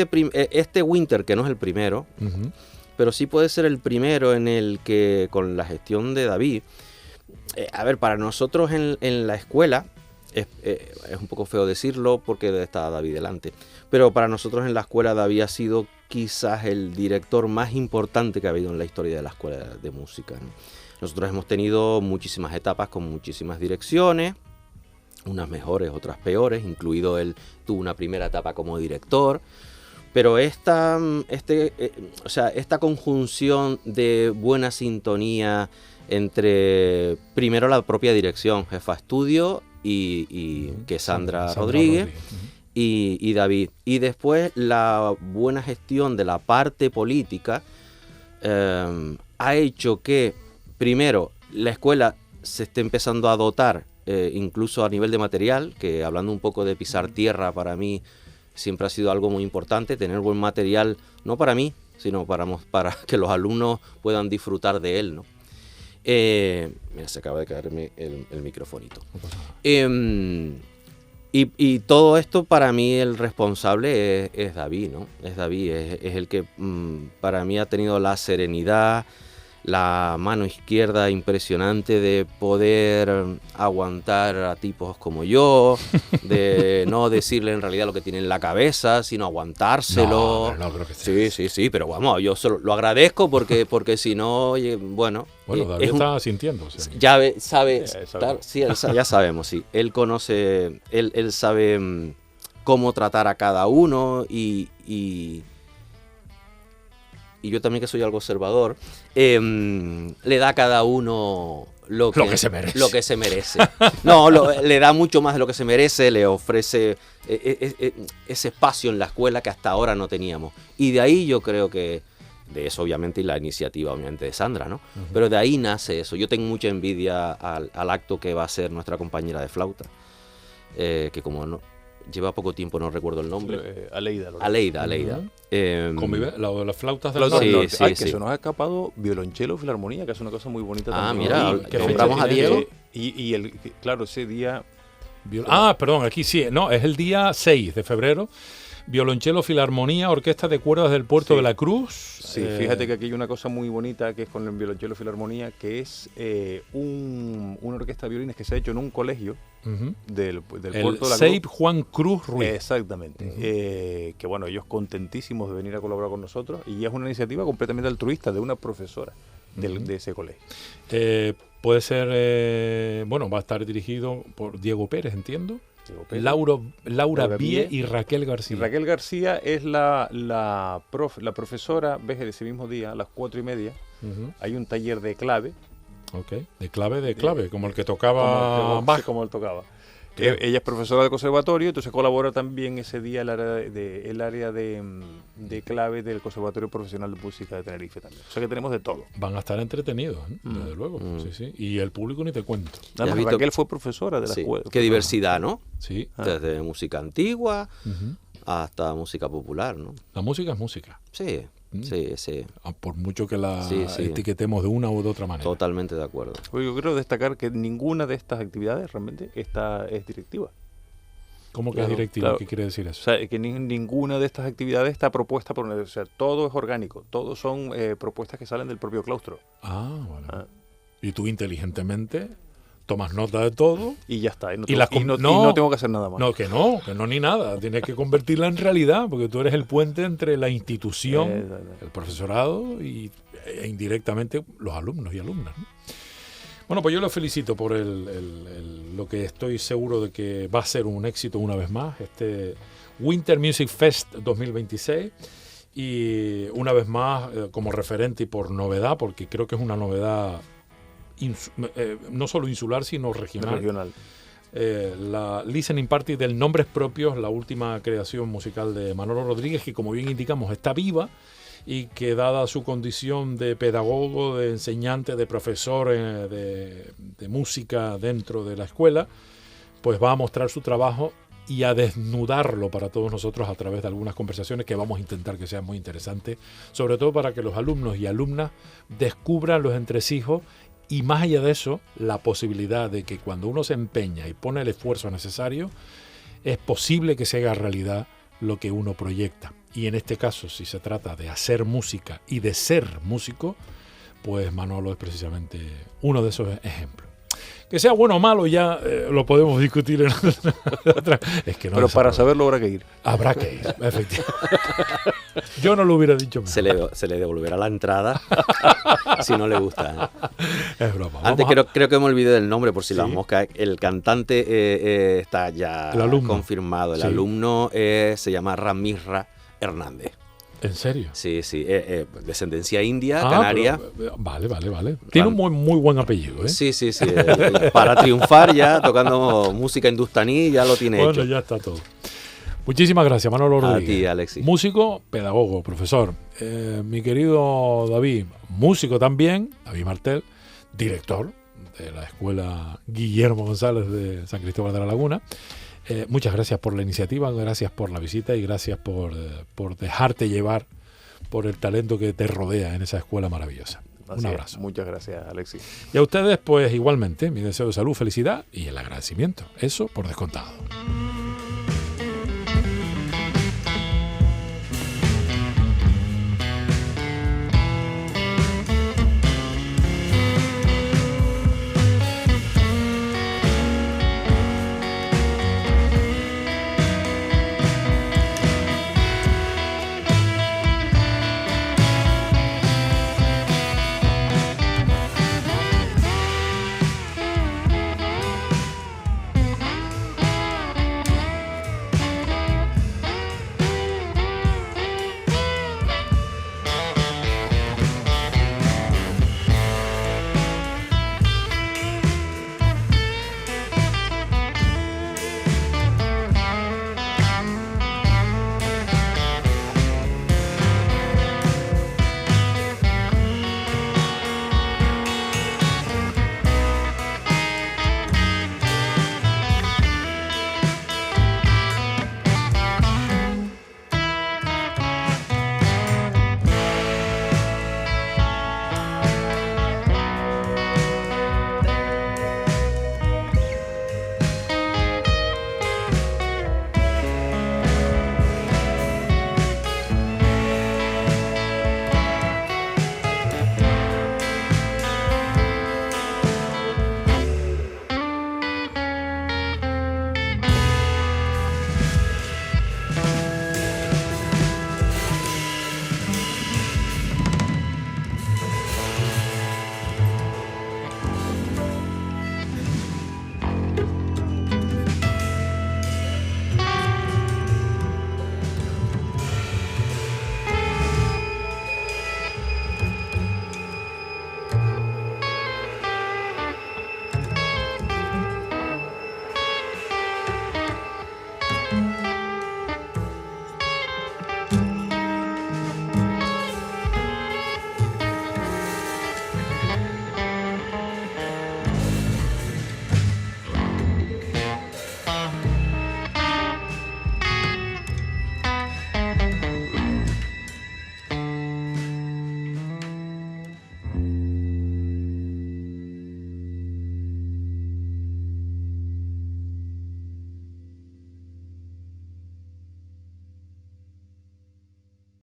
este Winter, que no es el primero, pero sí puede ser el primero en el que, con la gestión de David, a ver, para nosotros en la escuela, es un poco feo decirlo porque está David delante, pero para nosotros en la escuela David ha sido quizás el director más importante que ha habido en la historia de la escuela de música, ¿no? Nosotros hemos tenido muchísimas etapas con muchísimas direcciones, unas mejores, otras peores, incluido él tuvo una primera etapa como director, pero esta conjunción de buena sintonía entre primero la propia dirección, jefa estudio y que Sandra Rodríguez. Y David, y después la buena gestión de la parte política ha hecho que primero la escuela se esté empezando a dotar incluso a nivel de material, que hablando un poco de pisar tierra, para mí siempre ha sido algo muy importante, tener buen material, no para mí, sino para que los alumnos puedan disfrutar de él, ¿no? Mira, se acaba de caerme el microfonito. Y todo esto, para mí el responsable es David, ¿no? Es David, es el que para mí ha tenido la serenidad, la mano izquierda impresionante de poder aguantar a tipos como yo, de no decirle en realidad lo que tiene en la cabeza, sino aguantárselo.
No creo que
sí, pero vamos, yo solo lo agradezco porque si no, bueno...
David está sintiendo. Sí.
Ya sabe, sí, ya sabemos, sí. Él conoce, él sabe cómo tratar a cada uno y yo también, que soy algo observador, le da a cada uno lo que se merece. No, le da mucho más de lo que se merece, le ofrece ese espacio en la escuela que hasta ahora no teníamos. Y de ahí yo creo que, de eso obviamente, y la iniciativa obviamente de Sandra, ¿no? Pero de ahí nace eso. Yo tengo mucha envidia al acto que va a hacer nuestra compañera de flauta, que como no... Lleva poco tiempo, no recuerdo el nombre.
Aleida.
Convive, las flautas del norte.
Que se nos ha escapado violonchelo filarmonía, que es una cosa muy bonita también.
Mira, que nombramos a Diego.
Y claro, ese día...
perdón, aquí sí. No, es el día 6 de febrero. Violonchelo Filarmonía, Orquesta de Cuerdas del Puerto de la Cruz.
Sí, fíjate que aquí hay una cosa muy bonita que es con el Violonchelo Filarmonía, que es una orquesta de violines que se ha hecho en un colegio del Puerto de la Cruz.
Seip Juan Cruz Ruiz.
Exactamente. Que bueno, ellos contentísimos de venir a colaborar con nosotros, y es una iniciativa completamente altruista de una profesora de ese colegio.
Puede ser, va a estar dirigido por Diego Pérez, entiendo. Laura Bie y Raquel García.
Raquel García es la profesora, ves, de ese mismo día, a las 4:30, hay un taller de clave.
De clave, como el que tocaba Bach.
Como él tocaba. Ella es profesora del conservatorio, entonces colabora también ese día el área de clave del Conservatorio Profesional de Música de Tenerife también. O sea que tenemos de todo.
Van a estar entretenidos, desde luego. Sí. Y el público ni te cuento.
Raquel fue profesora de la escuela.
Qué diversidad, ¿no?
Sí.
Desde música antigua hasta música popular, ¿no?
La música es música.
Sí. Sí.
Por mucho que la etiquetemos de una u de otra manera.
Totalmente de acuerdo.
Yo quiero destacar que ninguna de estas actividades realmente es directiva.
¿Cómo que es directiva? Claro. ¿Qué quiere decir eso?
O sea, que ninguna de estas actividades está propuesta por... O sea, todo es orgánico. Todos son propuestas que salen del propio claustro.
Bueno. Y tú inteligentemente tomas nota de todo
y ya está. Y no tengo que hacer nada más.
No, que no ni nada. Tienes que convertirla en realidad, porque tú eres el puente entre la institución, el profesorado e indirectamente los alumnos y alumnas, ¿no? Bueno, pues yo lo felicito por lo que estoy seguro de que va a ser un éxito una vez más, este Winter Music Fest 2026. Y una vez más, como referente y por novedad, porque creo que es una novedad no solo insular, sino regional. la Listening Party del Nombres Propios, la última creación musical de Manolo Rodríguez, que como bien indicamos está viva y que dada su condición de pedagogo, de enseñante, de profesor de música dentro de la escuela, pues va a mostrar su trabajo y a desnudarlo para todos nosotros a través de algunas conversaciones que vamos a intentar que sean muy interesantes, sobre todo para que los alumnos y alumnas descubran los entresijos y, más allá de eso, la posibilidad de que cuando uno se empeña y pone el esfuerzo necesario, es posible que se haga realidad lo que uno proyecta. Y en este caso, si se trata de hacer música y de ser músico, pues Manolo es precisamente uno de esos ejemplos. Que sea bueno o malo ya lo podemos discutir en otra. Es que no.
Pero para saberlo habrá que ir.
Habrá que ir, efectivamente. Yo no lo hubiera dicho mejor.
Se le devolverá la entrada si no le gusta.
Es broma.
Antes creo que me olvidé del nombre por si las moscas. El cantante está ya confirmado. El alumno se llama Ramirra Hernández.
¿En serio?
Sí, descendencia india, canaria.
Pero, vale. Tiene un muy buen apellido, ¿eh?
Sí. Para triunfar ya, tocando música hindustaní, ya lo tiene hecho.
Bueno, ya está todo. Muchísimas gracias, Manolo Rodríguez.
A ti, Alexis.
Músico, pedagogo, profesor. Mi querido David, músico también, David Martel, director de la Escuela Guillermo González de San Cristóbal de la Laguna. Muchas gracias por la iniciativa, gracias por la visita y gracias por dejarte llevar por el talento que te rodea en esa escuela maravillosa. Un abrazo.
Muchas gracias, Alexis.
Y a ustedes, pues igualmente, mi deseo de salud, felicidad y el agradecimiento. Eso por descontado.